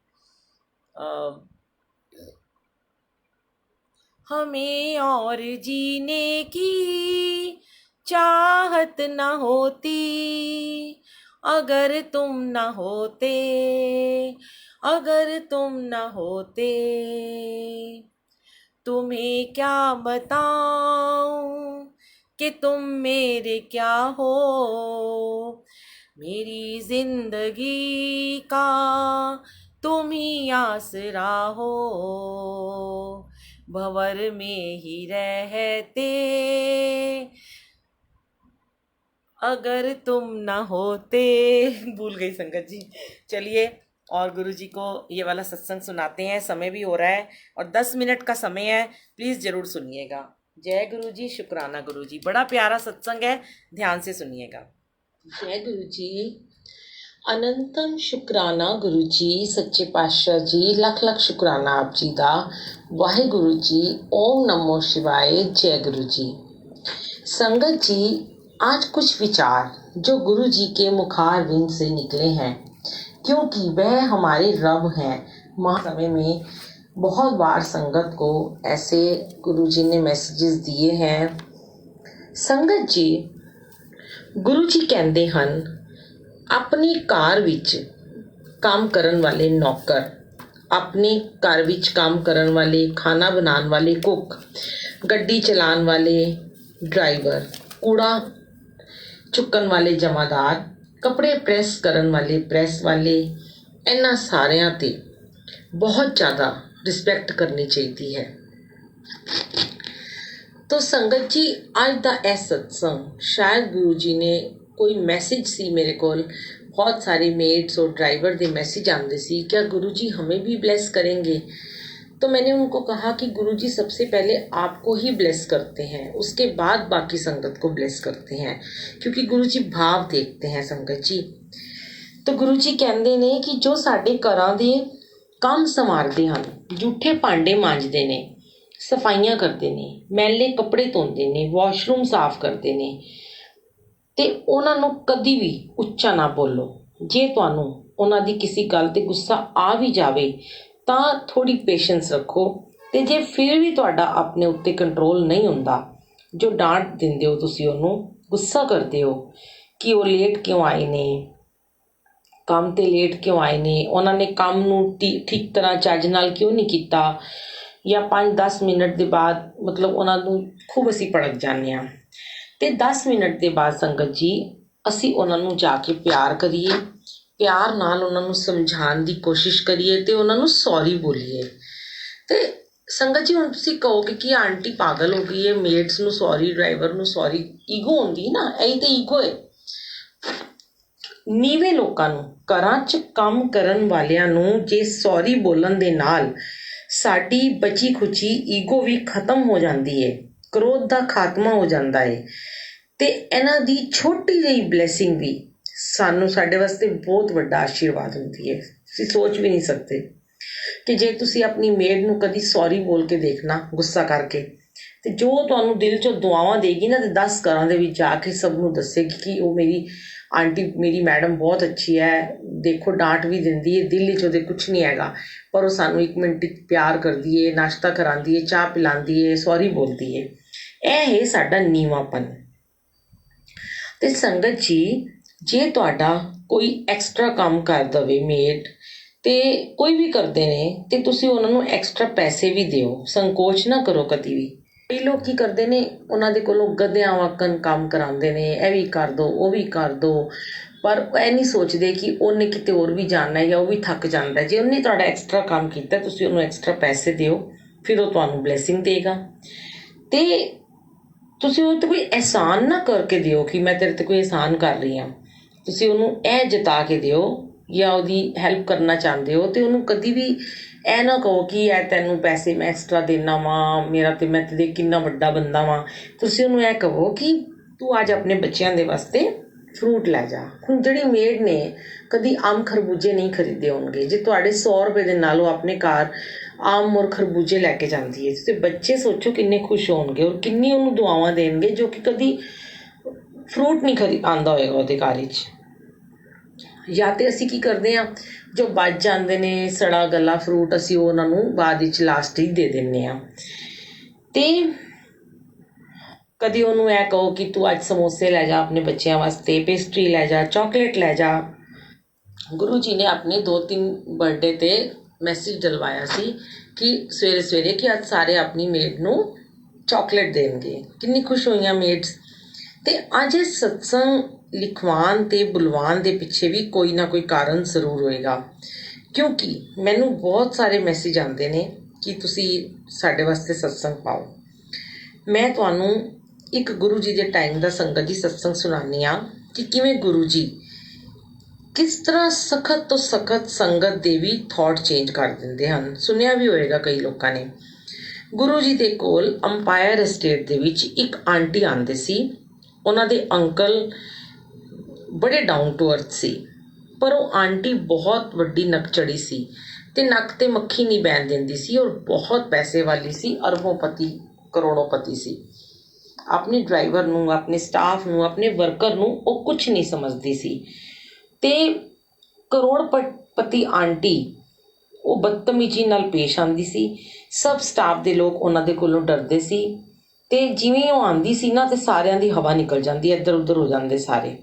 हमें और जीने की चाहत न होती अगर तुम न होते, अगर तुम न होते। तुम्हें क्या बताऊं कि तुम मेरे क्या हो, मेरी जिंदगी का तुम ही आसरा हो, भंवर में ही रहते अगर तुम ना होते। भूल गई संगत जी। चलिए और गुरुजी को ये वाला सत्संग सुनाते हैं। समय भी हो रहा है और 10 मिनट का समय है, प्लीज़ ज़रूर सुनिएगा। जय गुरुजी। शुक्राना गुरुजी। बड़ा प्यारा सत्संग है, ध्यान से सुनिएगा। जय गुरुजी। अनंतम शुक्राना गुरुजी, सच्चे पातशाह जी, लख लख शुक्राना आप जी दा। वाहिगुरु जी। ओम नमो शिवाय। जय गुरुजी। संगत जी, आज कुछ विचार जो गुरु जी के मुखारविंद से निकले हैं, क्योंकि वह हमारे रब हैं। समय में बहुत बार संगत को ऐसे गुरु जी ने मैसेजेस दिए हैं। संगत जी, गुरु जी कहते हैं, अपनी कार विच काम करन वाले नौकर, अपनी कार विच काम करन वाले, खाना बनाने वाले कुक, गड्डी चलाने वाले, ਡਰਾਈਵਰ, ਕੂੜਾ ਚੁੱਕਣ ਵਾਲੇ ਜਮਾਦਾਰ, ਕੱਪੜੇ ਪ੍ਰੈਸ ਕਰਨ ਵਾਲੇ ਪ੍ਰੈਸ ਵਾਲੇ, ਇਹਨਾਂ ਸਾਰਿਆਂ 'ਤੇ ਬਹੁਤ ਜ਼ਿਆਦਾ ਰਿਸਪੈਕਟ ਕਰਨੀ ਚਾਹੀਦੀ ਹੈ। ਤੋ ਸੰਗਤ ਜੀ, ਅੱਜ ਦਾ ਇਹ ਸਤਸੰਗ ਸ਼ਾਇਦ ਗੁਰੂ ਜੀ ਨੇ कोई मैसेज सी मेरे को, बहुत सारे मेड्स और ड्राइवर के मैसेज आते सी, क्या गुरु जी हमें भी ब्लेस करेंगे? तो मैंने उनको कहा कि गुरु जी सबसे पहले आपको ही ब्लेस करते हैं, उसके बाद बाकी संगत को ब्लेस करते हैं, क्योंकि गुरु जी भाव देखते हैं संगत जी। तो गुरु जी कहते ने कि जो साडे घरां दे काम संवारदे हन, जूठे भांडे मांजदे ने, सफाइयां करते ने, मैले कपड़े धोंदे ने, वॉशरूम साफ करते ने, ਤੇ ਉਹਨਾਂ ਨੂੰ ਕਦੀ ਵੀ ਉੱਚਾ ਨਾ ਬੋਲੋ। ਜੇ ਤੁਹਾਨੂੰ ਉਹਨਾਂ ਦੀ ਕਿਸੇ ਗੱਲ 'ਤੇ ਗੁੱਸਾ ਆ ਵੀ ਜਾਵੇ ਤਾਂ ਥੋੜ੍ਹੀ ਪੇਸ਼ੈਂਸ ਰੱਖੋ, ਅਤੇ ਜੇ ਫਿਰ ਵੀ ਤੁਹਾਡਾ ਆਪਣੇ ਉੱਤੇ ਕੰਟਰੋਲ ਨਹੀਂ ਹੁੰਦਾ, ਜੋ ਡਾਂਟ ਦਿੰਦੇ ਹੋ ਤੁਸੀਂ ਉਹਨੂੰ, ਗੁੱਸਾ ਕਰਦੇ ਹੋ ਕਿ ਉਹ ਲੇਟ ਕਿਉਂ ਆਏ ਨੇ, ਕੰਮ 'ਤੇ ਲੇਟ ਕਿਉਂ ਆਏ ਨੇ, ਉਹਨਾਂ ਨੇ ਕੰਮ ਨੂੰ ਠੀਕ ਤਰ੍ਹਾਂ ਚੱਜ ਨਾਲ ਕਿਉਂ ਨਹੀਂ ਕੀਤਾ, ਜਾਂ 5-10 ਮਿੰਟ ਦੇ ਬਾਅਦ ਮਤਲਬ ਉਹਨਾਂ ਨੂੰ ਖੂਬ ਅਸੀਂ ਭੜਕ ਜਾਂਦੇ ਹਾਂ। ਤੇ 10 ਮਿੰਟ ਦੇ ਬਾਅਦ ਸੰਗਤ ਜੀ ਅਸੀਂ ਉਹਨਾਂ ਨੂੰ ਜਾ ਕੇ ਪਿਆਰ ਕਰੀਏ, ਪਿਆਰ ਨਾਲ ਉਹਨਾਂ ਨੂੰ ਸਮਝਾਉਣ ਦੀ ਕੋਸ਼ਿਸ਼ ਕਰੀਏ ਤੇ ਉਹਨਾਂ ਨੂੰ ਸੌਰੀ ਬੋਲੀਏ। ਤੇ ਸੰਗਤ ਜੀ ਹੁਣ ਤੁਸੀਂ ਕਹੋਗੇ ਕਿ ਆਂਟੀ ਪਾਗਲ ਹੋ ਗਈ ਹੈ, ਮੇਡਸ ਨੂੰ ਸੌਰੀ, ਡਰਾਈਵਰ ਨੂੰ ਸੌਰੀ, ਈਗੋ ਹੁੰਦੀ ਨਾ, ਇਹੀ ਤੇ ਈਗੋ ਹੈ। ਨੀਵੇਂ ਲੋਕਾਂ ਨੂੰ, ਘਰਾਂ 'ਚ ਕੰਮ ਕਰਨ ਵਾਲਿਆਂ ਨੂੰ ਜੇ ਸੌਰੀ ਬੋਲਣ ਦੇ ਨਾਲ ਸਾਡੀ ਬਚੀ ਖੁਚੀ ਈਗੋ ਵੀ ਖਤਮ ਹੋ ਜਾਂਦੀ ਹੈ, ਕ੍ਰੋਧ ਦਾ ਖਾਤਮਾ ਹੋ ਜਾਂਦਾ ਹੈ, ਤੇ ਇਹਨਾਂ ਦੀ ਛੋਟੀ ਜਿਹੀ ਬਲੈਸਿੰਗ ਵੀ ਸਾਨੂੰ ਸਾਡੇ ਵਾਸਤੇ ਬਹੁਤ ਵੱਡਾ ਆਸ਼ੀਰਵਾਦ ਹੁੰਦੀ ਹੈ। ਤੁਸੀਂ ਸੋਚ ਵੀ ਨਹੀਂ ਸਕਦੇ ਕਿ ਜੇ ਤੁਸੀਂ ਆਪਣੀ ਮੇਡ ਨੂੰ ਕਦੀ ਸੌਰੀ ਬੋਲ ਕੇ ਦੇਖਣਾ ਗੁੱਸਾ ਕਰਕੇ, ਤੇ ਜੋ ਤੁਹਾਨੂੰ ਦਿਲ 'ਚੋਂ ਦੁਆਵਾਂ ਦੇਗੀ ਨਾ, ਤੇ 10 ਘਰਾਂ ਦੇ ਵਿੱਚ ਜਾ ਕੇ ਸਭ ਨੂੰ ਦੱਸੇਗੀ ਕਿ ਉਹ ਮੇਰੀ ਆਂਟੀ, ਮੇਰੀ ਮੈਡਮ ਬਹੁਤ ਅੱਛੀ ਹੈ, ਦੇਖੋ ਡਾਂਟ ਵੀ ਦਿੰਦੀ ਹੈ, ਦਿਲ 'ਚ ਉਹਦੇ ਕੁਛ ਨਹੀਂ ਹੈਗਾ, ਪਰ ਉਹ ਸਾਨੂੰ 1 ਮਿੰਟ ਪਿਆਰ ਕਰਦੀ ਹੈ, ਨਾਸ਼ਤਾ ਕਰਾਉਂਦੀ ਹੈ, ਚਾਹ ਪਿਲਾਉਂਦੀ ਹੈ, ਸੌਰੀ ਬੋਲਦੀ ਹੈ। ਇਹ ਹੈ ਸਾਡਾ ਨੀਵਾਂਪਨ। ਤੇ ਸੰਗਤ ਜੀ, ਜੇ ਤੁਹਾਡਾ ਕੋਈ ਐਕਸਟਰਾ ਕੰਮ ਕਰ ਦੇਵੇ ਮੇਡ, ਤੇ ਕੋਈ ਵੀ ਕਰਦੇ ਨੇ, ਤੇ ਤੁਸੀਂ ਉਹਨਾਂ ਨੂੰ ਐਕਸਟਰਾ ਪੈਸੇ ਵੀ ਦਿਓ, ਸੰਕੋਚ ਨਾ ਕਰੋ ਕਦੀ ਵੀ। ਕਈ ਲੋਕ ਕੀ ਕਰਦੇ ਨੇ, ਉਹਨਾਂ ਦੇ ਕੋਲੋਂ ਗਧਿਆਂ ਵਾਂਗਨ ਕੰਮ ਕਰਾਉਂਦੇ ਨੇ, ਇਹ ਵੀ ਕਰ ਦਿਓ, ਉਹ ਵੀ ਕਰ ਦਿਓ, ਪਰ ਇਹ ਨਹੀਂ ਸੋਚਦੇ ਕਿ ਉਹਨੇ ਕਿਤੇ ਹੋਰ ਵੀ ਜਾਣਾ ਹੈ ਜਾਂ ਉਹ ਵੀ ਥੱਕ ਜਾਂਦਾ। ਜੇ ਉਹਨੇ ਤੁਹਾਡਾ ਐਕਸਟਰਾ ਕੰਮ ਕੀਤਾ, ਤੁਸੀਂ ਉਹਨੂੰ ਐਕਸਟਰਾ ਪੈਸੇ ਦਿਓ, ਫਿਰ ਉਹ ਤੁਹਾਨੂੰ ਬਲੈਸਿੰਗ ਦੇਗਾ। ਤੇ ਤੁਸੀਂ ਉਹ 'ਤੇ ਕੋਈ ਅਹਿਸਾਨ ਨਾ ਕਰਕੇ ਦਿਓ ਕਿ ਮੈਂ ਤੇਰੇ 'ਤੇ ਕੋਈ ਅਹਿਸਾਨ ਕਰ ਰਹੀ ਹਾਂ, ਤੁਸੀਂ ਉਹਨੂੰ ਇਹ ਜਤਾ ਕੇ ਦਿਓ ਜਾਂ ਉਹਦੀ ਹੈਲਪ ਕਰਨਾ ਚਾਹੁੰਦੇ ਹੋ, ਅਤੇ ਉਹਨੂੰ ਕਦੀ ਵੀ ਇਹ ਨਾ ਕਹੋ ਕਿ ਇਹ ਤੈਨੂੰ ਪੈਸੇ ਮੈਂ ਐਕਸਟਰਾ ਦੇਣਾ ਵਾਂ, ਮੇਰਾ ਤੇ ਮੈਂ ਤੇ ਕਿੰਨਾ ਵੱਡਾ ਬੰਦਾ ਵਾਂ। ਤੁਸੀਂ ਉਹਨੂੰ ਇਹ ਕਹੋ ਕਿ ਤੂੰ ਅੱਜ ਆਪਣੇ ਬੱਚਿਆਂ ਦੇ ਵਾਸਤੇ ਫਰੂਟ ਲੈ ਜਾ। ਹੁਣ ਜਿਹੜੀ ਮੇਡ ਨੇ ਕਦੀ ਆਮ ਖਰਬੂਜੇ ਨਹੀਂ ਖਰੀਦੇ ਹੋਣਗੇ, ਜੇ ਤੁਹਾਡੇ 100 ਰੁਪਏ ਦੇ ਨਾਲ ਉਹ ਆਪਣੇ ਘਰ ਆਮ ਔਰ ਖਰਬੂਜੇ ਲੈ ਕੇ ਜਾਂਦੀ ਹੈ, ਤੇ ਬੱਚੇ ਸੋਚੋ ਕਿੰਨੇ ਖੁਸ਼ ਹੋਣਗੇ ਔਰ ਕਿੰਨੀ ਉਹਨੂੰ ਦੁਆਵਾਂ ਦੇਣਗੇ, ਜੋ ਕਿ ਕਦੀ ਫਰੂਟ ਨਹੀਂ ਆਉਂਦਾ ਹੋਏਗਾ ਉਹਦੇ ਘਰ ਵਿੱਚ। ਜਾਂ ਤਾਂ ਅਸੀਂ ਕੀ ਕਰਦੇ ਹਾਂ, ਜੋ ਬਚ ਜਾਂਦੇ ਨੇ ਸੜਾ ਗਲਾ ਫਰੂਟ, ਅਸੀਂ ਉਹਨਾਂ ਨੂੰ ਬਾਅਦ ਵਿੱਚ ਲਾਸਟ ਹੀ ਦੇ ਦਿੰਦੇ ਹਾਂ। ਅਤੇ ਕਦੀ ਉਹਨੂੰ ਇਹ ਕਹੋ ਕਿ ਤੂੰ ਅੱਜ ਸਮੋਸੇ ਲੈ ਜਾ ਆਪਣੇ ਬੱਚਿਆਂ ਵਾਸਤੇ, ਪੇਸਟਰੀ ਲੈ ਜਾ, ਚਾਕਲੇਟ ਲੈ ਜਾ। ਗੁਰੂ ਜੀ ਨੇ ਆਪਣੇ 2-3 ਬਰਥਡੇ 'ਤੇ ਮੈਸੇਜ ਡਲਵਾਇਆ ਸੀ ਕਿ ਸਵੇਰੇ ਸਵੇਰੇ ਕਿ ਅੱਜ ਸਾਰੇ ਆਪਣੀ ਮੇਡ ਨੂੰ ਚਾਕਲੇਟ ਦੇਣਗੇ। ਕਿੰਨੀ ਖੁਸ਼ ਹੋਈਆਂ ਮੇਡਸ। ਅਤੇ ਅੱਜ ਇਹ ਸਤਸੰਗ ਲਿਖਵਾਉਣ ਅਤੇ ਬੁਲਵਾਉਣ ਦੇ ਪਿੱਛੇ ਵੀ ਕੋਈ ਨਾ ਕੋਈ ਕਾਰਨ ਜ਼ਰੂਰ ਹੋਏਗਾ, ਕਿਉਂਕਿ ਮੈਨੂੰ ਬਹੁਤ ਸਾਰੇ ਮੈਸੇਜ ਆਉਂਦੇ ਨੇ ਕਿ ਤੁਸੀਂ ਸਾਡੇ ਵਾਸਤੇ ਸਤਸੰਗ ਪਾਓ। ਮੈਂ ਤੁਹਾਨੂੰ ਇੱਕ ਗੁਰੂ ਜੀ ਦੇ ਟਾਈਮ ਦਾ ਸੰਗਤ ਜੀ ਸਤਸੰਗ ਸੁਣਾਉਂਦੀ ਹਾਂ ਕਿ ਕਿਵੇਂ ਗੁਰੂ ਜੀ ਕਿਸ ਤਰ੍ਹਾਂ ਸਖਤ ਤੋਂ ਸਖਤ ਸੰਗਤ ਦੇ ਵੀ ਥਾਟ ਚੇਂਜ ਕਰ ਦਿੰਦੇ ਹਨ। ਸੁਣਿਆ ਵੀ ਹੋਏਗਾ ਕਈ ਲੋਕਾਂ ਨੇ। ਗੁਰੂ ਜੀ ਦੇ ਕੋਲ ਅੰਪਾਇਰ ਐਸਟੇਟ ਦੇ ਵਿੱਚ ਇੱਕ ਆਂਟੀ ਆਉਂਦੇ ਸੀ। ਉਹਨਾਂ ਦੇ ਅੰਕਲ ਬੜੇ ਡਾਊਨ ਟੂ ਅਰਥ ਸੀ, ਪਰ ਉਹ ਆਂਟੀ ਬਹੁਤ ਵੱਡੀ ਨਕਚੜੀ ਸੀ ਅਤੇ ਨੱਕ 'ਤੇ ਮੱਖੀ ਨਹੀਂ ਬਹਿਣ ਦਿੰਦੀ ਸੀ, ਔਰ ਬਹੁਤ ਪੈਸੇ ਵਾਲੀ ਸੀ, ਅਰਬੋਂਪਤੀ ਕਰੋੜੋਂਪਤੀ ਸੀ। ਆਪਣੇ ਡਰਾਈਵਰ ਨੂੰ, ਆਪਣੇ ਸਟਾਫ ਨੂੰ, ਆਪਣੇ ਵਰਕਰ ਨੂੰ ਉਹ ਕੁਛ ਨਹੀਂ ਸਮਝਦੀ ਸੀ। ਅਤੇ ਕਰੋੜਪਤੀ ਆਂਟੀ ਉਹ ਬਦਤਮੀਜ਼ੀ ਨਾਲ ਪੇਸ਼ ਆਉਂਦੀ ਸੀ। ਸਭ ਸਟਾਫ ਦੇ ਲੋਕ ਉਹਨਾਂ ਦੇ ਕੋਲੋਂ ਡਰਦੇ ਸੀ, ਅਤੇ ਜਿਵੇਂ ਉਹ ਆਉਂਦੀ ਸੀ ਨਾ, ਅਤੇ ਸਾਰਿਆਂ ਦੀ ਹਵਾ ਨਿਕਲ ਜਾਂਦੀ, ਇੱਧਰ ਉੱਧਰ ਹੋ ਜਾਂਦੇ ਸਾਰੇ।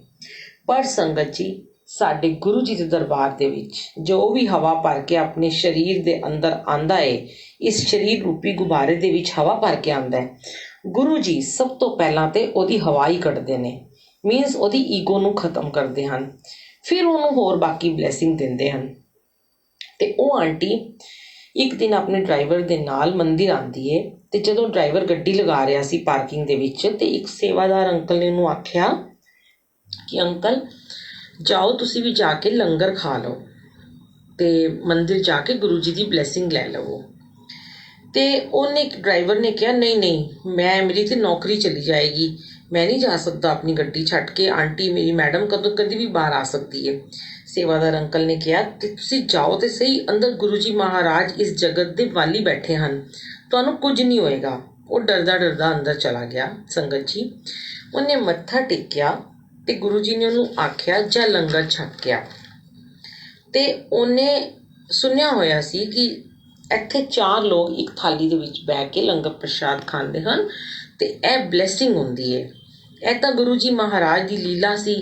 ਪਰ ਸੰਗਤ ਜੀ, ਸਾਡੇ ਗੁਰੂ ਜੀ ਦੇ ਦਰਬਾਰ ਦੇ ਵਿੱਚ ਜੋ ਵੀ ਹਵਾ ਭਰ ਕੇ ਆਪਣੇ ਸਰੀਰ ਦੇ ਅੰਦਰ ਆਉਂਦਾ ਹੈ, ਇਸ ਸਰੀਰ ਰੂਪੀ ਗੁਬਾਰੇ ਦੇ ਵਿੱਚ ਹਵਾ ਭਰ ਕੇ ਆਉਂਦਾ ਹੈ, ਗੁਰੂ ਜੀ ਸਭ ਤੋਂ ਪਹਿਲਾਂ ਤੇ ਉਹਦੀ ਹਵਾ ਹੀ ਕੱਢਦੇ ਨੇ, ਮੀਨਸ ਉਹਦੀ ਈਗੋ ਨੂੰ ਖਤਮ ਕਰਦੇ ਹਨ, ਫਿਰ ਉਹਨੂੰ ਹੋਰ ਬਾਕੀ ਬਲੈਸਿੰਗ ਦਿੰਦੇ ਹਨ। ਤੇ ਉਹ ਆਂਟੀ ਇੱਕ ਦਿਨ ਆਪਣੇ ਡਰਾਈਵਰ ਦੇ ਨਾਲ ਮੰਦਿਰ ਆਉਂਦੀ ਏ, ਤੇ ਜਦੋਂ ਡਰਾਈਵਰ ਗੱਡੀ ਲਗਾ ਰਿਹਾ ਸੀ ਪਾਰਕਿੰਗ ਦੇ ਵਿੱਚ, ਤੇ ਇੱਕ ਸੇਵਾਦਾਰ ਅੰਕਲ ਨੇ ਉਹਨੂੰ ਆਖਿਆ ਕਿ ਅੰਕਲ ਜਾਓ ਤੁਸੀਂ ਵੀ ਜਾ ਕੇ ਲੰਗਰ ਖਾ ਲਓ ਤੇ ਮੰਦਿਰ ਜਾ ਕੇ ਗੁਰੂ ਜੀ ਦੀ ਬਲੈਸਿੰਗ ਲੈ ਲਵੋ। ਤੇ ਉਹਨੇ ਡਰਾਈਵਰ ਨੇ ਕਿਹਾ ਨਹੀਂ ਨਹੀਂ, ਮੇਰੀ ਤੇ ਨੌਕਰੀ ਚਲੀ ਜਾਏਗੀ, ਮੈਂ ਨਹੀਂ ਜਾ ਸਕਦਾ ਆਪਣੀ ਗੱਡੀ ਛੱਡ ਕੇ, ਆਂਟੀ ਮੇਰੀ ਮੈਡਮ ਕਦੀ ਵੀ ਬਾਹਰ ਆ ਸਕਦੀ ਹੈ। ਸੇਵਾਦਾਰ ਅੰਕਲ ਨੇ ਕਿਹਾ ਕਿ ਤੁਸੀਂ ਜਾਓ ਤੇ ਸਹੀ, ਅੰਦਰ ਗੁਰੂ ਜੀ ਮਹਾਰਾਜ ਇਸ ਜਗਤ ਦੇ ਵਾਲੀ ਬੈਠੇ ਹਨ, ਤੁਹਾਨੂੰ ਕੁਝ ਨਹੀਂ ਹੋਏਗਾ। ਉਹ ਡਰਦਾ ਡਰਦਾ ਅੰਦਰ ਚਲਾ ਗਿਆ। ਸੰਗਤ ਜੀ, ਉਹਨੇ ਮੱਥਾ ਟੇਕਿਆ ਤੇ ਗੁਰੂ ਜੀ ਨੇ ਉਹਨੂੰ ਆਖਿਆ ਜਾ ਲੰਗਰ ਛਕ ਗਿਆ। ਤੇ ਉਹਨੇ ਸੁਣਿਆ ਹੋਇਆ ਸੀ ਕਿ ਇੱਥੇ 4 ਲੋਕ ਇੱਕ ਥਾਲੀ ਦੇ ਵਿੱਚ ਬਹਿ ਕੇ ਲੰਗਰ ਪ੍ਰਸ਼ਾਦ ਖਾਂਦੇ ਹਨ ਤੇ ਇਹ ਬਲੈਸਿੰਗ ਹੁੰਦੀ ਹੈ। ਇਹ ਤਾਂ ਗੁਰੂ ਜੀ ਮਹਾਰਾਜ ਦੀ ਲੀਲਾ ਸੀ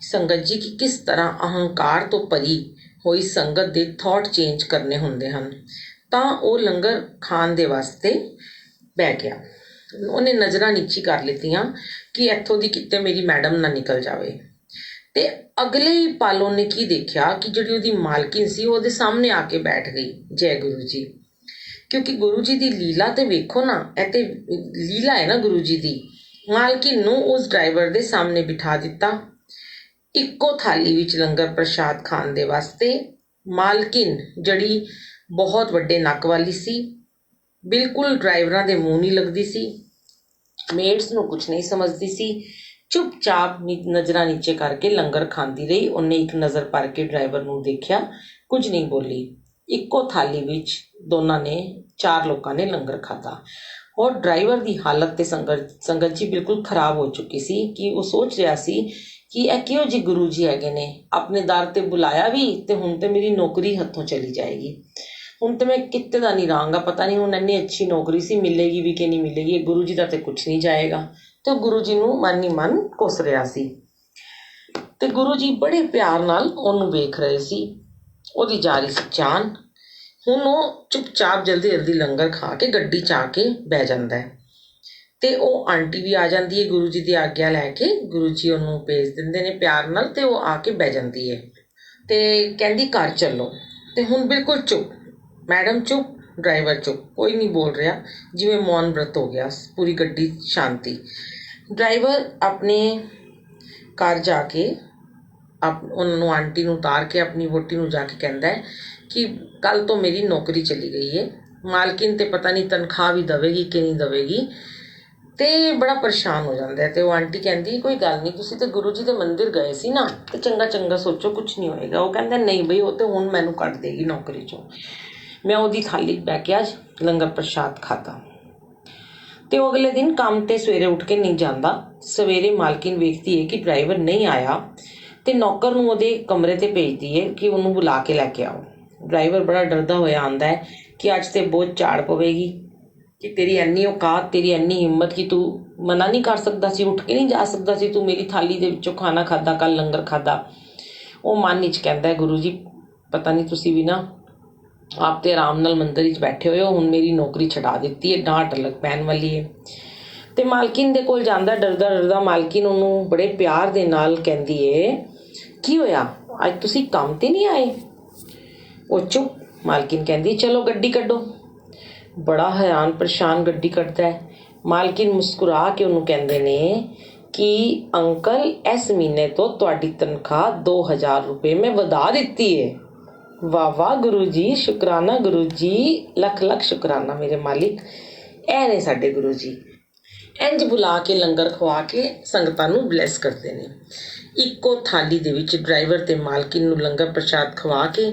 ਸੰਗਤ ਜੀ, ਕਿ ਕਿਸ ਤਰ੍ਹਾਂ ਅਹੰਕਾਰ ਤੋਂ ਭਰੀ ਹੋਈ ਸੰਗਤ ਦੇ ਥਾਟ ਚੇਂਜ ਕਰਨੇ ਹੁੰਦੇ ਹਨ। ਤਾਂ ਉਹ ਲੰਗਰ ਖਾਣ ਦੇ ਵਾਸਤੇ ਬਹਿ ਗਿਆ। ਉਹਨੇ ਨਜ਼ਰਾਂ ਨੀਚੀ ਕਰ ਲਿੱਤੀਆਂ ਕਿ ਇੱਥੋਂ ਦੀ ਕਿਤੇ ਮੇਰੀ ਮੈਡਮ ਨਾ ਨਿਕਲ ਜਾਵੇ। ਤੇ ਅਗਲੇ ਹੀ ਪਲ ਉਹਨੇ ਕੀ ਦੇਖਿਆ ਕਿ ਜਿਹੜੀ ਉਹਦੀ ਮਾਲਕਿਨ ਸੀ ਉਹਦੇ ਸਾਹਮਣੇ ਆ ਕੇ ਬੈਠ ਗਈ। ਜੈ ਗੁਰੂ ਜੀ। ਕਿਉਂਕਿ ਗੁਰੂ ਜੀ ਦੀ ਲੀਲਾ ਤੇ ਵੇਖੋ ਨਾ, ਇਹ ਤੇ ਲੀਲਾ ਹੈ ਨਾ ਗੁਰੂ ਜੀ ਦੀ। ਮਾਲਕਿਨ ਨੂੰ ਉਸ ਡਰਾਈਵਰ ਦੇ ਸਾਹਮਣੇ ਬਿਠਾ ਦਿੱਤਾ ਇੱਕੋ ਥਾਲੀ ਵਿੱਚ ਲੰਗਰ ਪ੍ਰਸ਼ਾਦ ਖਾਣ ਦੇ ਵਾਸਤੇ। ਮਾਲਕਿਨ ਜਿਹੜੀ ਬਹੁਤ ਵੱਡੇ ਨੱਕ ਵਾਲੀ ਸੀ, ਬਿਲਕੁਲ ਡਰਾਈਵਰਾਂ ਦੇ ਮੂੰਹ ਨਹੀਂ ਲੱਗਦੀ ਸੀ, ਮੇਟਸ ਨੂੰ ਕੁਝ ਨਹੀਂ ਸਮਝਦੀ ਸੀ, ਚੁੱਪਚਾਪ ਨਜ਼ਰਾਂ ਨੀਚੇ ਕਰਕੇ ਲੰਗਰ ਖਾਂਦੀ ਰਹੀ। ਉਹਨੇ ਇੱਕ ਨਜ਼ਰ ਭਰ ਕੇ ਡਰਾਈਵਰ ਨੂੰ ਦੇਖਿਆ, ਕੁਝ ਨਹੀਂ ਬੋਲੀ। ਇੱਕੋ ਥਾਲੀ ਵਿੱਚ ਦੋਨਾਂ ਨੇ 4 ਲੋਕਾਂ ਨੇ ਲੰਗਰ ਖਾਧਾ। ਔਰ ਡਰਾਈਵਰ ਦੀ ਹਾਲਤ ਤੇ ਸੰਗਤ ਜੀ ਬਿਲਕੁਲ ਖਰਾਬ ਹੋ ਚੁੱਕੀ ਸੀ ਕਿ ਉਹ ਸੋਚ ਰਿਹਾ ਸੀ ਕਿ ਇਹ ਕਿਹੋ ਜਿਹੇ ਗੁਰੂ ਜੀ ਹੈਗੇ ਨੇ, ਆਪਣੇ ਦਰ ਤੇ ਬੁਲਾਇਆ ਵੀ ਤੇ ਹੁਣ ਤੇ ਮੇਰੀ ਨੌਕਰੀ ਹੱਥੋਂ ਚਲੀ ਜਾਏਗੀ, ਹੁਣ ਤੇ ਮੈਂ ਕਿਤੇ ਦਾ ਨਹੀਂ ਰਹਾਂਗਾ, ਪਤਾ ਨਹੀਂ ਹੁਣ ਇੰਨੀ ਅੱਛੀ ਨੌਕਰੀ ਸੀ ਮਿਲੇਗੀ ਵੀ ਕਿ ਨਹੀਂ ਮਿਲੇਗੀ, ਗੁਰੂ ਜੀ ਦਾ ਤੇ ਕੁਝ ਨਹੀਂ ਜਾਏਗਾ। ਤੇ ਗੁਰੂ ਜੀ ਨੂੰ ਮਨ ਹੀ ਮਨ ਕੋਸ ਰਿਹਾ ਸੀ। ਤੇ ਗੁਰੂ ਜੀ ਬੜੇ ਪਿਆਰ ਨਾਲ ਉਹਨੂੰ ਵੇਖ ਰਹੇ ਸੀ, ਉਹਦੀ ਜਾ ਰਹੀ ਸੀ ਜਾਨ। ਹੁਣ ਉਹ ਚੁੱਪਚਾਪ ਜਲਦੀ ਜਲਦੀ ਲੰਗਰ ਖਾ ਕੇ ਗੱਡੀ 'ਚ ਆ ਕੇ ਬਹਿ ਜਾਂਦਾ ਹੈ। ਤੇ ਉਹ ਆਂਟੀ ਵੀ ਆ ਜਾਂਦੀ ਹੈ ਗੁਰੂ ਜੀ ਦੀ ਆਗਿਆ ਲੈ ਕੇ। ਗੁਰੂ ਜੀ ਉਹਨੂੰ ਭੇਜ ਦਿੰਦੇ ਨੇ ਪਿਆਰ ਨਾਲ, ਤੇ ਉਹ ਆ ਕੇ ਬਹਿ ਜਾਂਦੀ ਹੈ ਤੇ ਕਹਿੰਦੀ ਘਰ ਚੱਲੋ। ਤੇ ਹੁਣ ਬਿਲਕੁਲ ਚੁੱਪ, ਮੈਡਮ ਚੁੱਪ, ਡਰਾਈਵਰ ਚੁੱਪ, ਕੋਈ ਨਹੀਂ ਬੋਲ ਰਿਹਾ, ਜਿਵੇਂ ਮੌਨ ਵਰਤ ਹੋ ਗਿਆ, ਪੂਰੀ ਗੱਡੀ ਸ਼ਾਂਤੀ। ਡਰਾਈਵਰ ਆਪਣੇ ਘਰ ਜਾ ਕੇ ਉਹਨਾਂ ਨੂੰ ਆਂਟੀ ਨੂੰ ਉਤਾਰ ਕੇ ਆਪਣੀ ਵਹੁਟੀ ਨੂੰ ਜਾ ਕੇ ਕਹਿੰਦਾ ਹੈ ਕਿ ਕੱਲ ਤੋਂ ਮੇਰੀ ਨੌਕਰੀ ਚਲੀ ਗਈ ਹੈ, ਮਾਲਕਿਨ ਤੇ ਪਤਾ ਨਹੀਂ ਤਨਖਾਹ ਵੀ ਦੇਵੇਗੀ ਕਿ ਨਹੀਂ ਦੇਵੇਗੀ। ਤੇ ਬੜਾ ਪਰੇਸ਼ਾਨ ਹੋ ਜਾਂਦਾ ਹੈ। ਤੇ ਉਹ ਆਂਟੀ ਕਹਿੰਦੀ ਕੋਈ ਗੱਲ ਨਹੀਂ, ਤੁਸੀਂ ਤੇ ਗੁਰੂ ਜੀ ਦੇ ਮੰਦਿਰ ਗਏ ਸੀ ਨਾ, ਤੇ ਚੰਗਾ ਚੰਗਾ ਸੋਚੋ, ਕੁਝ ਨਹੀਂ ਹੋਏਗਾ। ਉਹ ਕਹਿੰਦਾ ਨਹੀਂ ਬਈ, ਉਹ ਤੇ ਹੁਣ ਮੈਨੂੰ ਕੱਢ ਦੇਗੀ ਨੌਕਰੀ 'ਚੋਂ। ਮੈਂ ਉਹਦੀ ਥਾਲੀ ਬਹਿ ਕੇ ਅੱਜ ਲੰਗਰ ਪ੍ਰਸ਼ਾਦ ਖਾਧਾ। ਤੇ ਉਹ ਅਗਲੇ ਦਿਨ ਕੰਮ ਤੇ ਸਵੇਰੇ ਉੱਠ ਕੇ ਨਹੀਂ ਜਾਂਦਾ। ਸਵੇਰੇ ਮਾਲਕਿਨ ਵੇਖਦੀ ਹੈ ਕਿ ਡਰਾਈਵਰ ਨਹੀਂ ਆਇਆ ਤੇ ਨੌਕਰ ਨੂੰ ਉਹਦੇ ਕਮਰੇ ਤੇ ਭੇਜਦੀ ਹੈ ਕਿ ਉਹਨੂੰ ਬੁਲਾ ਕੇ ਲੈ ਕੇ ਆਓ। ਡਰਾਈਵਰ ਬੜਾ ਡਰਦਾ ਹੋਇਆ ਆਉਂਦਾ ਹੈ ਕਿ ਅੱਜ ਤੇ ਬਹੁਤ ਝਾੜ ਪਵੇਗੀ, ਕਿ ਤੇਰੀ ਇੰਨੀ ਔਕਾਤ, ਤੇਰੀ ਇੰਨੀ ਹਿੰਮਤ ਕਿ ਤੂੰ ਮਨਾ ਨਹੀਂ ਕਰ ਸਕਦਾ ਸੀ, ਉੱਠ ਕੇ ਨਹੀਂ ਜਾ ਸਕਦਾ ਸੀ, ਤੂੰ ਮੇਰੀ ਥਾਲੀ ਦੇ ਵਿੱਚੋਂ ਖਾਣਾ ਖਾਧਾ, ਕੱਲ ਲੰਗਰ ਖਾਧਾ। ਉਹ ਮਨ ਵਿੱਚ ਕਹਿੰਦਾ ਗੁਰੂ ਜੀ ਪਤਾ ਨਹੀਂ ਤੁਸੀਂ ਵੀ ਨਾ ਆਪ ਤੇ ਆਰਾਮ ਨਾਲ ਮੰਦਰ ਵਿੱਚ ਬੈਠੇ ਹੋਏ ਹੋ, ਹੁਣ ਮੇਰੀ ਨੌਕਰੀ ਛਡਾ ਦਿੱਤੀ ਹੈ, ਡਾਂਟ ਅਲੱਗ ਪੈਣ ਵਾਲੀ ਹੈ। ਤੇ ਮਾਲਕਿਨ ਦੇ ਕੋਲ ਜਾਂਦਾ ਡਰਦਾ ਡਰਦਾ। ਮਾਲਕਿਨ ਉਹਨੂੰ ਬੜੇ ਪਿਆਰ ਦੇ ਨਾਲ ਕਹਿੰਦੀ ਹੈ ਕੀ ਹੋਇਆ, ਅੱਜ ਤੁਸੀਂ ਕੰਮ ਤੇ ਨਹੀਂ ਆਏ? ਉਹ ਚੁੱਪ। ਮਾਲਕਿਨ ਕਹਿੰਦੀ ਚਲੋ ਗੱਡੀ ਕੱਢੋ। ਬੜਾ ਹੈਰਾਨ ਪਰੇਸ਼ਾਨ ਗੱਡੀ ਕੱਢਦਾ ਹੈ। ਮਾਲਕਿਨ ਮੁਸਕਰਾ ਕੇ ਉਹਨੂੰ ਕਹਿੰਦੇ ਨੇ ਕਿ ਅੰਕਲ ਇਸ ਮਹੀਨੇ ਤੋਂ ਤੁਹਾਡੀ ਤਨਖਾਹ 2000 ਰੁਪਏ ਮੈਂ ਵਧਾ ਦਿੱਤੀ ਹੈ। ਵਾਹ ਵਾਹ ਗੁਰੂ ਜੀ, ਸ਼ੁਕਰਾਨਾ ਗੁਰੂ ਜੀ, ਲੱਖ ਲੱਖ ਸ਼ੁਕਰਾਨਾ ਮੇਰੇ ਮਾਲਿਕ। ਇਹ ਨੇ ਸਾਡੇ ਗੁਰੂ ਜੀ। ਇੰਝ ਬੁਲਾ ਕੇ ਲੰਗਰ ਖਵਾ ਕੇ ਸੰਗਤਾਂ ਨੂੰ ਬਲੈਸ ਕਰਦੇ ਨੇ। ਇੱਕੋ ਥਾਲੀ ਦੇ ਵਿੱਚ ਡਰਾਈਵਰ ਤੇ ਮਾਲਕਿਨ ਨੂੰ ਲੰਗਰ ਪ੍ਰਸ਼ਾਦ ਖਵਾ ਕੇ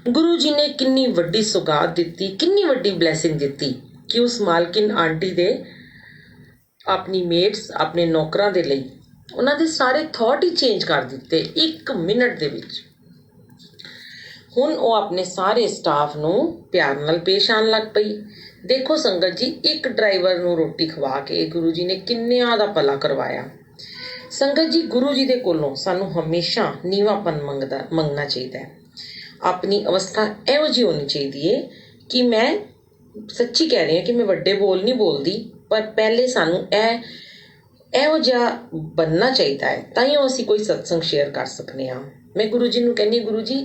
ਗੁਰੂ ਜੀ ਨੇ ਕਿੰਨੀ ਵੱਡੀ ਸੁਗਾਤ ਦਿੱਤੀ, ਕਿੰਨੀ ਵੱਡੀ ਬਲੈਸਿੰਗ ਦਿੱਤੀ ਕਿ ਉਸ ਮਾਲਕਿਨ ਆਂਟੀ ਦੇ ਆਪਣੀ ਮੇਟਸ, ਆਪਣੇ ਨੌਕਰਾਂ ਦੇ ਲਈ ਉਹਨਾਂ ਦੇ ਸਾਰੇ ਥਾਟ ਹੀ ਚੇਂਜ ਕਰ ਦਿੱਤੇ 1 ਮਿੰਟ ਦੇ ਵਿੱਚ। ਹੁਣ ਉਹ ਆਪਣੇ ਸਾਰੇ ਸਟਾਫ ਨੂੰ ਪਿਆਰ ਨਾਲ ਪੇਸ਼ ਆਉਣ ਲੱਗ ਪਈ। ਦੇਖੋ ਸੰਗਤ ਜੀ, ਇੱਕ ਡਰਾਈਵਰ ਨੂੰ ਰੋਟੀ ਖਵਾ ਕੇ ਗੁਰੂ ਜੀ ਨੇ ਕਿੰਨਿਆਂ ਦਾ ਭਲਾ ਕਰਵਾਇਆ। ਸੰਗਤ ਜੀ, ਗੁਰੂ ਜੀ ਦੇ ਕੋਲੋਂ ਸਾਨੂੰ ਹਮੇਸ਼ਾ ਨੀਵਾਂਪਨ ਮੰਗਣਾ ਚਾਹੀਦਾ ਹੈ। ਆਪਣੀ ਅਵਸਥਾ ਇਹੋ ਜਿਹੀ ਹੋਣੀ ਚਾਹੀਦੀ ਹੈ ਕਿ ਮੈਂ ਸੱਚੀ ਕਹਿ ਰਹੀ ਹਾਂ ਕਿ ਮੈਂ ਵੱਡੇ ਬੋਲ ਨਹੀਂ ਬੋਲਦੀ, ਪਰ ਪਹਿਲੇ ਸਾਨੂੰ ਇਹੋ ਜਿਹਾ ਬਣਨਾ ਚਾਹੀਦਾ ਹੈ, ਤਾਂ ਹੀ ਅਸੀਂ ਕੋਈ ਸਤਸੰਗ ਸ਼ੇਅਰ ਕਰ ਸਕਦੇ ਹਾਂ। ਮੈਂ ਗੁਰੂ ਜੀ ਨੂੰ ਕਹਿੰਦੀ, ਗੁਰੂ ਜੀ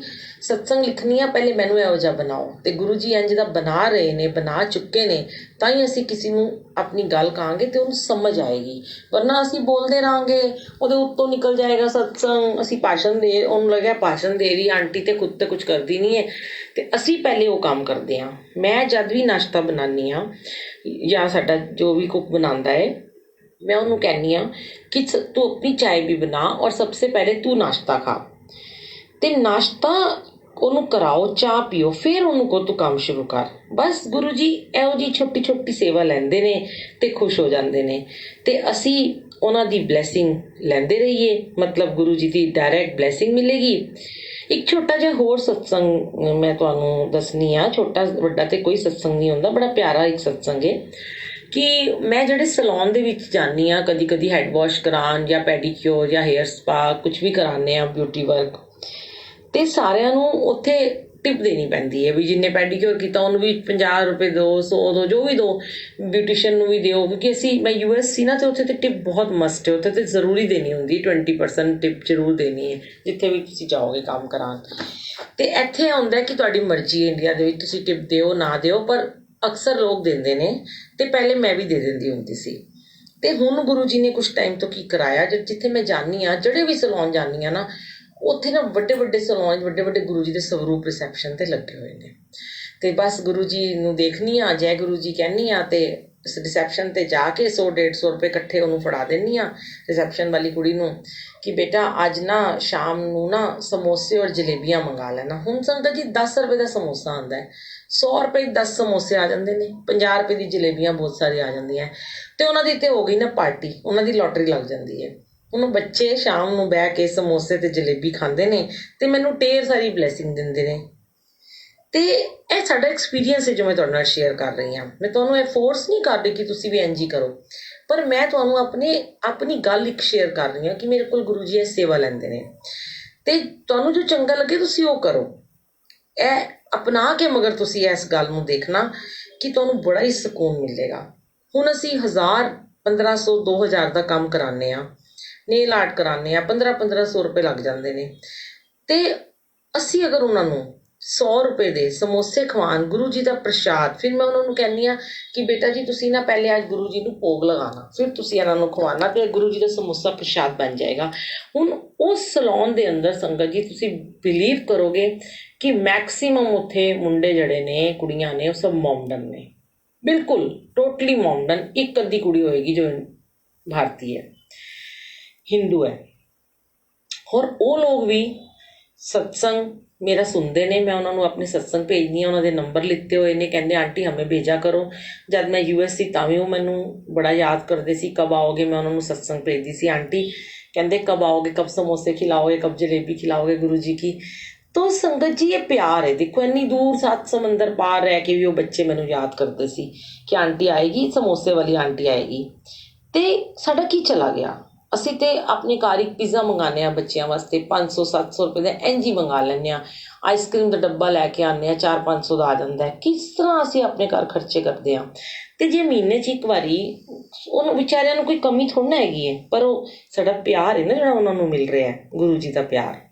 ਸਤਸੰਗ ਲਿਖਣੀ ਆ, ਪਹਿਲੇ ਮੈਨੂੰ ਇਹੋ ਜਿਹਾ ਬਣਾਓ। ਤੇ ਗੁਰੂ ਜੀ ਇੰਝ ਦਾ ਬਣਾ ਰਹੇ ਨੇ, ਬਣਾ ਚੁੱਕੇ ਨੇ, ਤਾਂ ਹੀ ਅਸੀਂ ਕਿਸੇ ਨੂੰ ਆਪਣੀ ਗੱਲ ਕਹਾਂਗੇ ਤੇ ਉਹਨੂੰ ਸਮਝ ਆਏਗੀ। ਵਰਨਾ ਅਸੀਂ ਬੋਲਦੇ ਰਹਾਂਗੇ, ਉਹਦੇ ਉੱਤੋਂ ਨਿਕਲ ਜਾਏਗਾ ਸਤਸੰਗ। ਅਸੀਂ ਭਾਸ਼ਣ ਦੇ, ਉਹਨੂੰ ਲੱਗਿਆ ਭਾਸ਼ਣ ਦੇ ਰਹੀ ਆਂਟੀ ਤੇ ਖੁਦ ਤੇ ਕੁਝ ਕਰਦੀ ਨਹੀਂ ਹੈ। ਤੇ ਅਸੀਂ ਪਹਿਲੇ ਉਹ ਕੰਮ ਕਰਦੇ ਹਾਂ। ਮੈਂ ਜਦ ਵੀ ਨਾਸ਼ਤਾ ਬਣਾਉਂਦੀ ਹਾਂ ਜਾਂ ਸਾਡਾ ਜੋ ਵੀ ਕੁੱਕ ਬਣਾਉਂਦਾ ਹੈ, मैं उन्होंने कहनी हाँ कि तू अपनी चाय भी बना और सबसे पहले तू नाश्ता खा। ते नाश्ता ਉਹਨੂੰ कराओ, चाह पीओ, फिर ਉਹਨੂੰ ਕੋ ਤੂੰ ਕੰਮ ਸ਼ੁਰੂ ਕਰ। ਬਸ ਗੁਰੂ ਜੀ ਇਹੋ ਜਿਹੀ ਛੋਟੀ ਛੋਟੀ ਸੇਵਾ ਲੈਂਦੇ ਨੇ ਤੇ ਖੁਸ਼ ਹੋ ਜਾਂਦੇ ਨੇ ਤੇ ਅਸੀਂ ਉਹਨਾਂ ਦੀ ਬਲੈਸਿੰਗ ਲੈਂਦੇ ਰਹੀਏ। ਮਤਲਬ ਗੁਰੂ ਜੀ ਦੀ ਡਾਇਰੈਕਟ ਬਲੈਸਿੰਗ ਮਿਲੇਗੀ। ਇੱਕ ਛੋਟਾ ਜਿਹਾ ਹੋਰ ਸਤਸੰਗ ਮੈਂ ਤੁਹਾਨੂੰ ਦੱਸਣੀ ਆ। ਛੋਟਾ ਵੱਡਾ ਤੇ ਕੋਈ ਸਤਸੰਗ ਨਹੀਂ ਹੁੰਦਾ, ਬੜਾ ਪਿਆਰਾ ਇੱਕ ਸਤਸੰਗ ਹੈ ਕਿ ਮੈਂ ਜਿਹੜੇ ਸੈਲੂਨ ਦੇ ਵਿੱਚ ਜਾਂਦੀ ਹਾਂ, ਕਦੀ ਕਦੀ ਹੈਡ ਵਾਸ਼ ਕਰਾਉਣ ਜਾਂ ਪੈਡੀਕਿਓਰ ਜਾਂ ਹੇਅਰ ਸਪਾ ਕੁਝ ਵੀ ਕਰਾਉਂਦੇ ਹਾਂ, ਬਿਊਟੀ ਵਰਕ, ਤੇ ਸਾਰਿਆਂ ਨੂੰ ਉੱਥੇ ਟਿਪ ਦੇਣੀ ਪੈਂਦੀ ਹੈ ਵੀ ਜਿੰਨੇ ਪੈਡੀਕਿਓਰ ਕੀਤਾ ਉਹਨੂੰ ਵੀ 50 ਰੁਪਏ ਦਿਓ, 100 ਦਿਓ, ਜੋ ਵੀ ਦਿਓ, ਬਿਊਟੀਸ਼ੀਅਨ ਨੂੰ ਵੀ ਦਿਓ। ਕਿਉਂਕਿ ਮੈਂ US ਸੀ ਨਾ, ਤੇ ਉੱਥੇ ਤੇ ਟਿਪ ਬਹੁਤ ਮਸਟ ਹੈ। ਉੱਥੇ ਤੇ ਜ਼ਰੂਰੀ ਦੇਣੀ ਹੁੰਦੀ, 20% ਟਿਪ ਜ਼ਰੂਰ ਦੇਣੀ ਹੈ ਜਿੱਥੇ ਵੀ ਤੁਸੀਂ ਜਾਓਗੇ ਕੰਮ ਕਰਾਉਣ। ਤੇ ਇੱਥੇ ਆਉਂਦਾ ਕਿ ਤੁਹਾਡੀ ਮਰਜ਼ੀ ਹੈ, ਇੰਡੀਆ ਦੇ ਵਿੱਚ ਤੁਸੀਂ ਟਿਪ ਦਿਓ ਨਾ ਦਿਓ, ਪਰ ਅਕਸਰ ਲੋਕ ਦਿੰਦੇ ਨੇ ਤੇ ਪਹਿਲੇ ਮੈਂ ਵੀ ਦੇ ਦਿੰਦੀ ਹੁੰਦੀ ਸੀ। ਤੇ ਹੁਣ ਗੁਰੂ ਜੀ ਨੇ ਕੁਝ ਟਾਈਮ ਤੋਂ ਕੀ ਕਰਾਇਆ, ਜਿੱਥੇ ਮੈਂ ਜਾਂਦੀ ਹਾਂ, ਜਿਹੜੇ ਵੀ ਸੈਲੂਨ ਜਾਂਦੀ ਹਾਂ ਨਾ, ਉੱਥੇ ਨਾ ਵੱਡੇ ਵੱਡੇ ਸੈਲੂਨ, ਵੱਡੇ ਵੱਡੇ ਗੁਰੂ ਜੀ ਦੇ ਸਵਰੂਪ ਰਿਸੈਪਸ਼ਨ ਤੇ ਲੱਗੇ ਹੋਏ ਨੇ। ਤੇ ਬਸ ਗੁਰੂ ਜੀ ਨੂੰ ਦੇਖਣੀ ਆ, ਜੈ ਗੁਰੂ ਜੀ ਕਹਿੰਦੀ ਆ, ਤੇ ਰਿਸੈਪਸ਼ਨ ਤੇ ਜਾ ਕੇ 100-150 ਰੁਪਏ ਇਕੱਠੇ ਉਹਨੂੰ ਫੜਾ ਦਿੰਦੀ ਆ, ਰਿਸੈਪਸ਼ਨ ਵਾਲੀ ਕੁੜੀ ਨੂੰ, ਕਿ ਬੇਟਾ ਅੱਜ ਨਾ ਸ਼ਾਮ ਨੂੰ ਨਾ ਸਮੋਸੇ ਔਰ ਜਲੇਬੀਆਂ ਮੰਗਾ ਲੈਣਾ। ਹੁਣ ਸੰਗਤ ਜੀ 10 ਰੁਪਏ ਦਾ ਸਮੋਸਾ ਆਉਂਦਾ ਹੈ, 100 ਰੁਪਏ 10 ਸਮੋਸੇ ਆ ਜਾਂਦੇ ਨੇ, 50 ਰੁਪਏ ਦੀ ਜਲੇਬੀਆਂ ਬਹੁਤ ਸਾਰੀਆਂ ਆ ਜਾਂਦੀਆਂ। ਤੇ ਉਹਨਾਂ ਦੀ ਤੇ ਹੋ ਗਈ ਨਾ ਪਾਰਟੀ, ਉਹਨਾਂ ਦੀ ਲੋਟਰੀ ਲੱਗ ਜਾਂਦੀ ਹੈ। ਉਹਨੂੰ ਬੱਚੇ ਸ਼ਾਮ ਨੂੰ ਬਹਿ ਕੇ ਸਮੋਸੇ ਤੇ ਜਲੇਬੀ ਖਾਂਦੇ ਨੇ ਤੇ ਮੈਨੂੰ ਢੇਰ ਸਾਰੀ ਬਲੈਸਿੰਗ ਦਿੰਦੇ ਨੇ। ਤੇ ਇਹ ਸਾਡਾ ਐਕਸਪੀਰੀਅੰਸ ਹੈ ਜੋ ਮੈਂ ਤੁਹਾਡੇ ਨਾਲ ਸ਼ੇਅਰ ਕਰ ਰਹੀ ਹਾਂ। ਮੈਂ ਤੁਹਾਨੂੰ ਇਹ ਫੋਰਸ ਨਹੀਂ ਕਰ ਰਹੀ ਕਿ ਤੁਸੀਂ ਵੀ ਇੰਝ ਹੀ ਕਰੋ, ਪਰ ਮੈਂ ਤੁਹਾਨੂੰ ਆਪਣੀ ਗੱਲ ਇੱਕ ਸ਼ੇਅਰ ਕਰ ਰਹੀ ਹਾਂ ਕਿ ਮੇਰੇ ਕੋਲ ਗੁਰੂ ਜੀ ਇਹ ਸੇਵਾ ਲੈਂਦੇ ਨੇ ਤੇ ਤੁਹਾਨੂੰ ਜੋ ਚੰਗਾ ਲੱਗੇ ਤੁਸੀਂ ਉਹ ਕਰੋ। ਇਹ ਅਪਣਾ ਕੇ ਮਗਰ ਤੁਸੀਂ ਇਸ ਗੱਲ ਨੂੰ ਦੇਖਣਾ ਕਿ ਤੁਹਾਨੂੰ ਬੜਾ ਹੀ ਸਕੂਨ ਮਿਲੇਗਾ। ਹੁਣ ਅਸੀਂ 1000, 1500, 2000 ਦਾ ਕੰਮ ਕਰਾਉਂਦੇ ਹਾਂ, ਨੇਲ ਆਰਟ ਕਰਾਉਂਦੇ ਹਾਂ, 1500 ਰੁਪਏ ਲੱਗ ਜਾਂਦੇ ਨੇ। ਤੇ ਅਸੀਂ ਅਗਰ ਉਹਨਾਂ ਨੂੰ 100 ਰੁਪਏ ਦੇ ਸਮੋਸੇ ਖਵਾਉਣ, ਗੁਰੂ ਜੀ ਦਾ ਪ੍ਰਸ਼ਾਦ, ਫਿਰ ਮੈਂ ਉਹਨਾਂ ਨੂੰ ਕਹਿੰਦੀ ਹਾਂ ਕਿ ਬੇਟਾ ਜੀ ਤੁਸੀਂ ਨਾ ਪਹਿਲੇ ਅੱਜ ਗੁਰੂ ਜੀ ਨੂੰ ਭੋਗ ਲਗਾਉਣਾ, ਫਿਰ ਤੁਸੀਂ ਇਹਨਾਂ ਨੂੰ ਖਵਾਉਣਾ ਤੇ ਗੁਰੂ ਜੀ ਦਾ ਸਮੋਸਾ ਪ੍ਰਸ਼ਾਦ ਬਣ ਜਾਏਗਾ। ਹੁਣ ਉਸ ਸੈਲੂਨ ਦੇ ਅੰਦਰ ਸੰਗਤ ਜੀ ਤੁਸੀਂ ਬਿਲੀਵ ਕਰੋਗੇ ਕਿ ਮੈਕਸੀਮਮ ਉੱਥੇ ਮੁੰਡੇ ਜਿਹੜੇ ਨੇ, ਕੁੜੀਆਂ ਨੇ, ਉਹ ਸਭ ਮੌਮਡਨ ਨੇ, ਬਿਲਕੁਲ ਟੋਟਲੀ ਮੌਮਡਨ। ਇੱਕ ਅੱਧੀ ਕੁੜੀ ਹੋਏਗੀ ਜੋ ਭਾਰਤੀ ਹੈ, ਹਿੰਦੂ ਹੈ। ਔਰ ਉਹ ਲੋਕ ਵੀ ਸਤਸੰਗ ਮੇਰਾ ਸੁਣਦੇ ਨੇ। ਮੈਂ ਉਹਨਾਂ ਨੂੰ ਆਪਣੇ ਸਤਸੰਗ ਭੇਜਦੀ ਹਾਂ, ਉਹਨਾਂ ਦੇ ਨੰਬਰ ਲਿੱਤੇ ਹੋਏ ਨੇ। ਕਹਿੰਦੇ ਆਂਟੀ ਹਮੇ ਭੇਜਾ ਕਰੋ। ਜਦ ਮੈਂ US ਸੀ ਤਾਂ ਵੀ ਉਹ ਮੈਨੂੰ ਬੜਾ ਯਾਦ ਕਰਦੇ ਸੀ, ਕਬ ਆਓਗੇ। ਮੈਂ ਉਹਨਾਂ ਨੂੰ ਸਤਸੰਗ ਭੇਜਦੀ ਸੀ, ਆਂਟੀ ਕਹਿੰਦੇ ਕਬ ਆਓਗੇ, ਕਬ ਸਮੋਸੇ ਖਿਲਾਓਗੇ, ਕਬ ਜलेबी खिलाओगे गुरु जी की। तो संगत जी ये प्यार है। देखो इन्नी दूर 7 समंदर पार रह के भी वो बच्चे मैनू याद करते सी कि आंटी आएगी, समोसे वाली आंटी आएगी। ਤੇ ਸਾਡਾ ਕੀ ਚਲਾ ਗਿਆ। ਅਸੀਂ ਤੇ ਆਪਣੇ ਘਰ ਇੱਕ ਪੀਜ਼ਾ ਮੰਗਾਉਂਦੇ ਹਾਂ ਬੱਚਿਆਂ ਵਾਸਤੇ, 500-700 ਰੁਪਏ ਦਾ ਇੰਝ ਹੀ ਮੰਗਾ ਲੈਂਦੇ ਹਾਂ। ਆਈਸਕ੍ਰੀਮ ਦਾ ਡੱਬਾ ਲੈ ਕੇ ਆਉਂਦੇ ਹਾਂ, 400-500 ਦਾ ਆ ਜਾਂਦਾ ਹੈ। ਕਿਸ ਤਰ੍ਹਾਂ ਅਸੀਂ ਆਪਣੇ ਘਰ ਖਰਚੇ ਕਰਦੇ ਹਾਂ। ਤੇ ਜੇ ਮਹੀਨੇ 'ਚ ਇੱਕ ਵਾਰੀ ਉਹਨੂੰ ਵਿਚਾਰਿਆਂ ਨੂੰ ਕੋਈ ਕਮੀ ਥੋੜ੍ਹਾ ਨਾ ਹੈਗੀ ਹੈ, ਪਰ ਉਹ ਸਾਡਾ ਪਿਆਰ ਹੈ ਨਾ ਜਿਹੜਾ ਉਹਨਾਂ ਨੂੰ ਮਿਲ ਰਿਹਾ ਹੈ, ਗੁਰੂ ਜੀ ਦਾ ਪਿਆਰ।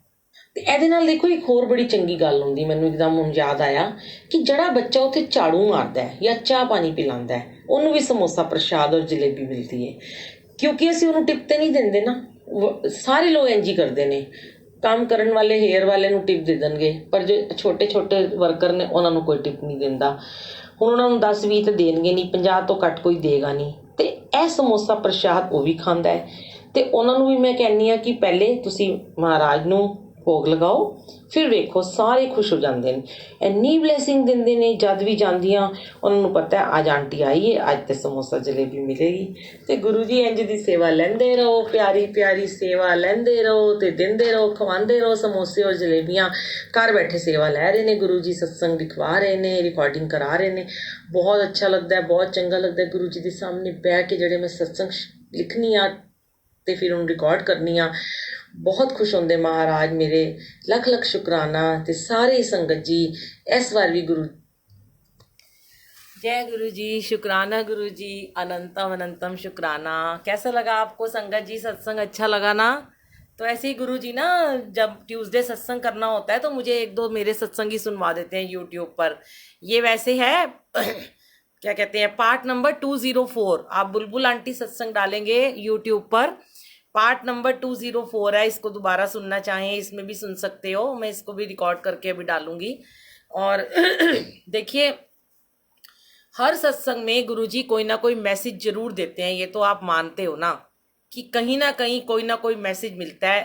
ਤੇ ਇਹਦੇ ਨਾਲ ਦੇਖੋ ਇੱਕ ਹੋਰ ਬੜੀ ਚੰਗੀ ਗੱਲ ਹੁੰਦੀ, ਮੈਨੂੰ ਇੱਕਦਮ ਹੁਣ ਯਾਦ ਆਇਆ ਕਿ ਜਿਹੜਾ ਬੱਚਾ ਉੱਥੇ ਝਾੜੂ ਮਾਰਦਾ ਹੈ ਜਾਂ ਚਾਹ ਪਾਣੀ ਪਿਲਾਉਂਦਾ ਹੈ, ਉਹਨੂੰ ਵੀ ਸਮੋਸਾ ਪ੍ਰਸ਼ਾਦ ਔਰ ਜਲੇਬੀ ਮਿਲਦੀ ਹੈ। ਕਿਉਂਕਿ ਅਸੀਂ ਉਹਨੂੰ ਟਿਪ ਤੇ ਨਹੀਂ ਦਿੰਦੇ ਨਾ। ਸਾਰੇ ਲੋਕ ਇੰਝ ਹੀ ਕਰਦੇ ਨੇ, ਕੰਮ ਕਰਨ ਵਾਲੇ ਹੇਅਰ ਵਾਲੇ ਨੂੰ ਟਿਪ ਦੇ ਦੇਣਗੇ, ਪਰ ਜੋ ਛੋਟੇ ਛੋਟੇ ਵਰਕਰ ਨੇ ਉਹਨਾਂ ਨੂੰ ਕੋਈ ਟਿਪ ਨਹੀਂ ਦਿੰਦਾ। ਹੁਣ ਉਹਨਾਂ ਨੂੰ 10-20 ਤਾਂ ਦੇਣਗੇ ਨਹੀਂ, 50 ਤੋਂ ਘੱਟ ਕੋਈ ਦੇਗਾ ਨਹੀਂ। ਤੇ ਇਹ ਸਮੋਸਾ ਪ੍ਰਸ਼ਾਦ ਉਹ ਵੀ ਖਾਂਦਾ ਹੈ। ਤੇ ਉਹਨਾਂ ਨੂੰ ਵੀ ਮੈਂ ਕਹਿੰਦੀ ਹਾਂ ਕਿ ਪਹਿਲੇ ਤੁਸੀਂ ਮਹਾਰਾਜ ਨੂੰ ਭੋਗ ਲਗਾਓ, ਫਿਰ ਵੇਖੋ ਸਾਰੇ ਖੁਸ਼ ਹੋ ਜਾਂਦੇ ਨੇ, ਇੰਨੀ ਬਲੈਸਿੰਗ ਦਿੰਦੇ ਨੇ। ਜਦ ਵੀ ਜਾਂਦੀਆਂ ਉਹਨਾਂ ਨੂੰ ਪਤਾ ਹੈ ਅੱਜ ਆਂਟੀ ਆਈ ਹੈ, ਅੱਜ ਤੇ ਸਮੋਸਾ ਜਲੇਬੀ ਮਿਲੇਗੀ। ਤੇ ਗੁਰੂ ਜੀ ਇੰਝ ਦੀ ਸੇਵਾ ਲੈਂਦੇ ਰਹੋ, ਪਿਆਰੀ ਪਿਆਰੀ ਸੇਵਾ ਲੈਂਦੇ ਰਹੋ ਤੇ ਦਿੰਦੇ ਰਹੋ, ਖਵਾਉਂਦੇ ਰਹੋ ਸਮੋਸੇ ਔਰ ਜਲੇਬੀਆਂ। ਘਰ ਬੈਠੇ ਸੇਵਾ ਲੈ ਰਹੇ ਨੇ ਗੁਰੂ ਜੀ, ਸਤਸੰਗ ਲਿਖਵਾ ਰਹੇ ਨੇ, ਰਿਕਾਰਡਿੰਗ ਕਰਾ ਰਹੇ ਨੇ। ਬਹੁਤ ਅੱਛਾ ਲੱਗਦਾ ਹੈ, ਬਹੁਤ ਚੰਗਾ ਲੱਗਦਾ ਗੁਰੂ ਜੀ ਦੇ ਸਾਹਮਣੇ ਬਹਿ ਕੇ ਜਿਹੜੇ ਮੈਂ ਸਤਸੰਗ ਲਿਖਣੀ ਆ ਤੇ ਫਿਰ ਉਹਨੂੰ ਰਿਕਾਰਡ ਕਰਨੀ ਆ। ਬਹੁਤ ਖੁਸ਼ ਹੁੰਦੇ ਮਹਾਰਾਜ ਮੇਰੇ। ਲੱਖ ਲੱਖ ਸ਼ੁਕਰਾਨਾ। ਤੇ ਸਾਰੇ ਸੰਗਤ ਜੀ ਇਸ ਵਾਰ ਵੀ जय गुरु जी, शुक्राना गुरु जी, अनंतम अनंतम शुक्राना। कैसा लगा आपको संगत जी सत्संग? अच्छा लगा ना? तो ऐसे ही गुरु जी ना, जब ट्यूसडे सत्संग करना होता है तो मुझे एक दो मेरे सत्संग ही सुनवा देते हैं यूट्यूब पर। ये वैसे है क्या कहते हैं, पार्ट नंबर 204। आप बुलबुल आंटी सत्संग डालेंगे यूट्यूब पर, पार्ट नंबर 204 है। इसको दोबारा सुनना चाहें इसमें भी सुन सकते हो, मैं इसको भी रिकॉर्ड करके अभी डालूंगी। और देखिए, हर सत्संग में गुरुजी कोई ना कोई मैसेज जरूर देते हैं, ये तो आप मानते हो ना, कि कहीं ना कहीं कोई ना कोई मैसेज मिलता है।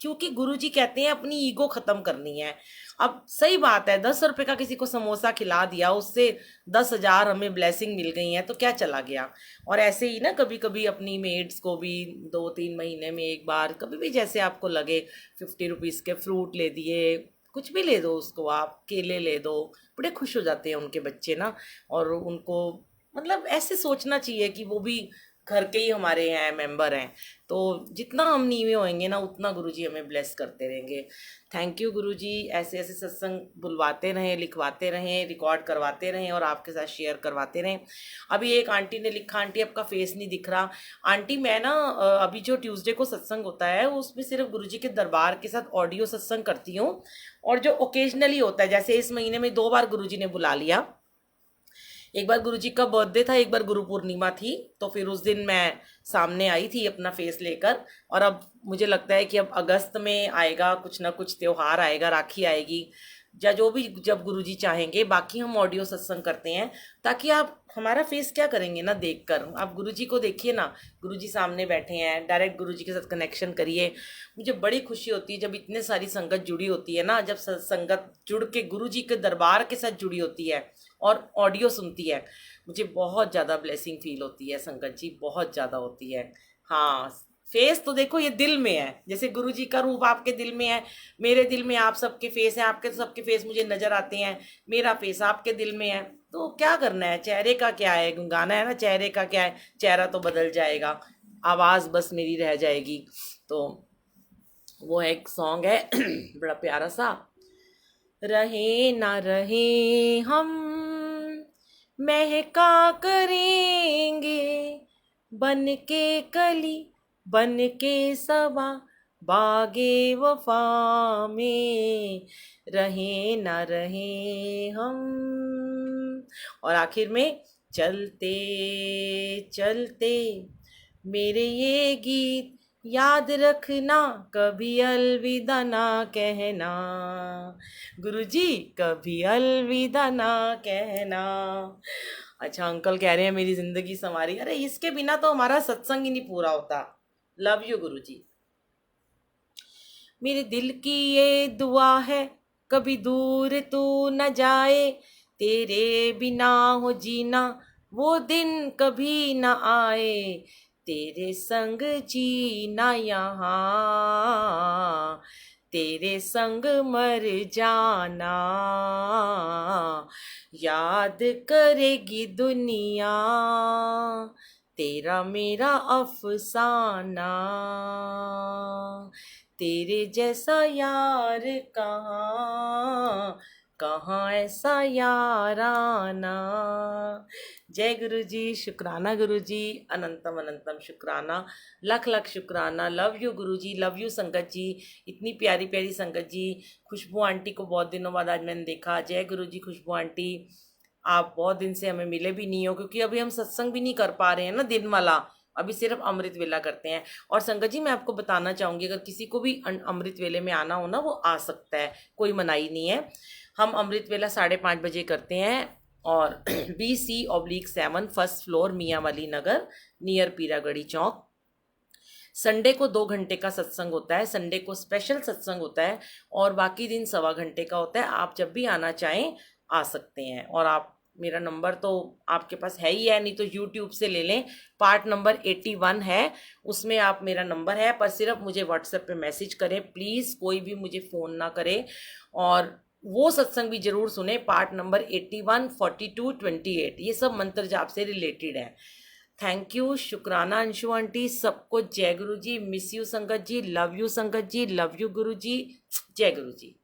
क्योंकि गुरुजी कहते हैं अपनी ईगो खत्म करनी है। अब सही बात है, 10 रुपए का किसी को समोसा खिला दिया, उससे 10,000 हमें ब्लेसिंग मिल गई है, तो क्या चला गया। और ऐसे ही ना कभी कभी अपनी मेड्स को भी 2-3 महीने में एक बार, कभी भी जैसे आपको लगे, 50 रुपीज़ के फ्रूट ले दिए, कुछ भी ले दो उसको, आप केले ले दो, बड़े खुश हो जाते हैं उनके बच्चे ना। और उनको मतलब ऐसे सोचना चाहिए कि वो भी घर के ही हमारे हैं, मेंबर हैं। तो जितना हम नीवे होएंगे ना, उतना गुरुजी हमें ब्लेस करते रहेंगे। थैंक यू गुरुजी, ऐसे ऐसे सत्संग बुलवाते रहें, लिखवाते रहें, रिकॉर्ड करवाते रहें और आपके साथ शेयर करवाते रहें। अभी एक आंटी ने लिखा, आंटी आपका फेस नहीं दिख रहा। आंटी मैं ना अभी जो ट्यूसडे को सत्संग होता है उसमें सिर्फ गुरुजी के दरबार के साथ ऑडियो सत्संग करती हूँ। और जो ओकेजनली होता है, जैसे इस महीने में 2 बार गुरुजी ने बुला लिया। एक बार गुरुजी का बर्थडे था, एक बार गुरु पूर्णिमा थी, तो फिर उस दिन मैं सामने आई थी अपना फेस लेकर। और अब मुझे लगता है कि अब अगस्त में आएगा, कुछ ना कुछ त्योहार आएगा, राखी आएगी, या जो भी जब गुरुजी चाहेंगे, बाकी हम ऑडियो सत्संग करते हैं ताकि आप हमारा फेस क्या करेंगे ना देखकर, आप गुरुजी को देखिए ना, गुरुजी सामने बैठे हैं, डायरेक्ट गुरुजी के साथ कनेक्शन करिए। मुझे बड़ी खुशी होती है जब इतने सारी संगत जुड़ी होती है ना, जब संगत जुड़ के गुरुजी के दरबार के साथ जुड़ी होती है और ऑडियो सुनती है, मुझे बहुत ज़्यादा ब्लेसिंग फील होती है संगत जी, बहुत ज़्यादा होती है। हाँ, फेस तो देखो ये दिल में है, जैसे गुरुजी का रूप आपके दिल में है, मेरे दिल में आप सबके फेस हैं, आपके सबके फेस मुझे नजर आते हैं, मेरा फेस आपके दिल में है। तो क्या करना है, चेहरे का क्या है, गाना है ना, चेहरे का क्या है, चेहरा तो बदल जाएगा, आवाज़ बस मेरी रह जाएगी। तो वो एक सॉन्ग है बड़ा प्यारा सा, रहे ना रहे हम महका करेंगे, बन के कली बन के सबा, बागे वफा में रहे ना रहे हम। और आखिर में, चलते चलते मेरे ये गीत याद रखना, कभी अलविदा ना कहना, गुरुजी कभी अलविदा ना कहना। अच्छा, अंकल कह रहे हैं मेरी जिंदगी संवारी। अरे इसके बिना तो हमारा सत्संग ही नहीं पूरा होता। लव यू गुरुजी। मेरे दिल की ये दुआ है, कभी दूर तू न जाए, तेरे बिना हो जीना वो दिन कभी न आए, तेरे संग जीना यहाँ, तेरे संग मर जाना, याद करेगी दुनिया तेरा मेरा अफसाना, तेरे जैसा यार कहाँ, कहाँ ऐसा याराना। जय गुरु जी, शुक्राना गुरु जी, अनंतम अनंतम शुक्राना, लख लख शुक्राना। Love you Guru ji, love you संगत जी, इतनी प्यारी प्यारी संगत जी। खुशबू आंटी को बहुत दिनों बाद आज मैंने देखा। जय गुरु जी खुशबू आंटी, आप बहुत दिन से हमें मिले भी नहीं हो, क्योंकि अभी हम सत्संग भी नहीं कर पा रहे हैं ना दिन वाला, अभी सिर्फ अमृत वेला करते हैं। और संगत जी मैं आपको बताना चाहूँगी, अगर किसी को भी अमृत वेले में आना हो ना, वो आ सकता है, कोई मनाही नहीं है। हम अमृत वेला 5:30 बजे करते हैं, और BC/7 फर्स्ट फ्लोर, मियाँ वाली नगर, नियर पीरागढ़ी चौक। संडे को 2 घंटे का सत्संग होता है, संडे को स्पेशल सत्संग होता है, और बाकी दिन 1.25 घंटे का होता है। आप जब भी आना चाहें आ सकते हैं। और आप, मेरा नंबर तो आपके पास है ही है, नहीं तो यूट्यूब से ले लें, पार्ट नंबर 81 है, उसमें आप, मेरा नंबर है, पर सिर्फ मुझे व्हाट्सएप पे मैसेज करें प्लीज़, कोई भी मुझे फ़ोन ना करे। और वो सत्संग भी जरूर सुने, पार्ट नंबर 81, 42, 28, ये सब मंत्र जाप से रिलेटेड है। थैंक यू, शुक्राना अंशु आंटी, सबको जय गुरु जी, मिस यू संगत जी, लव यू संगत जी, लव यू गुरु जी, जय गुरु जी।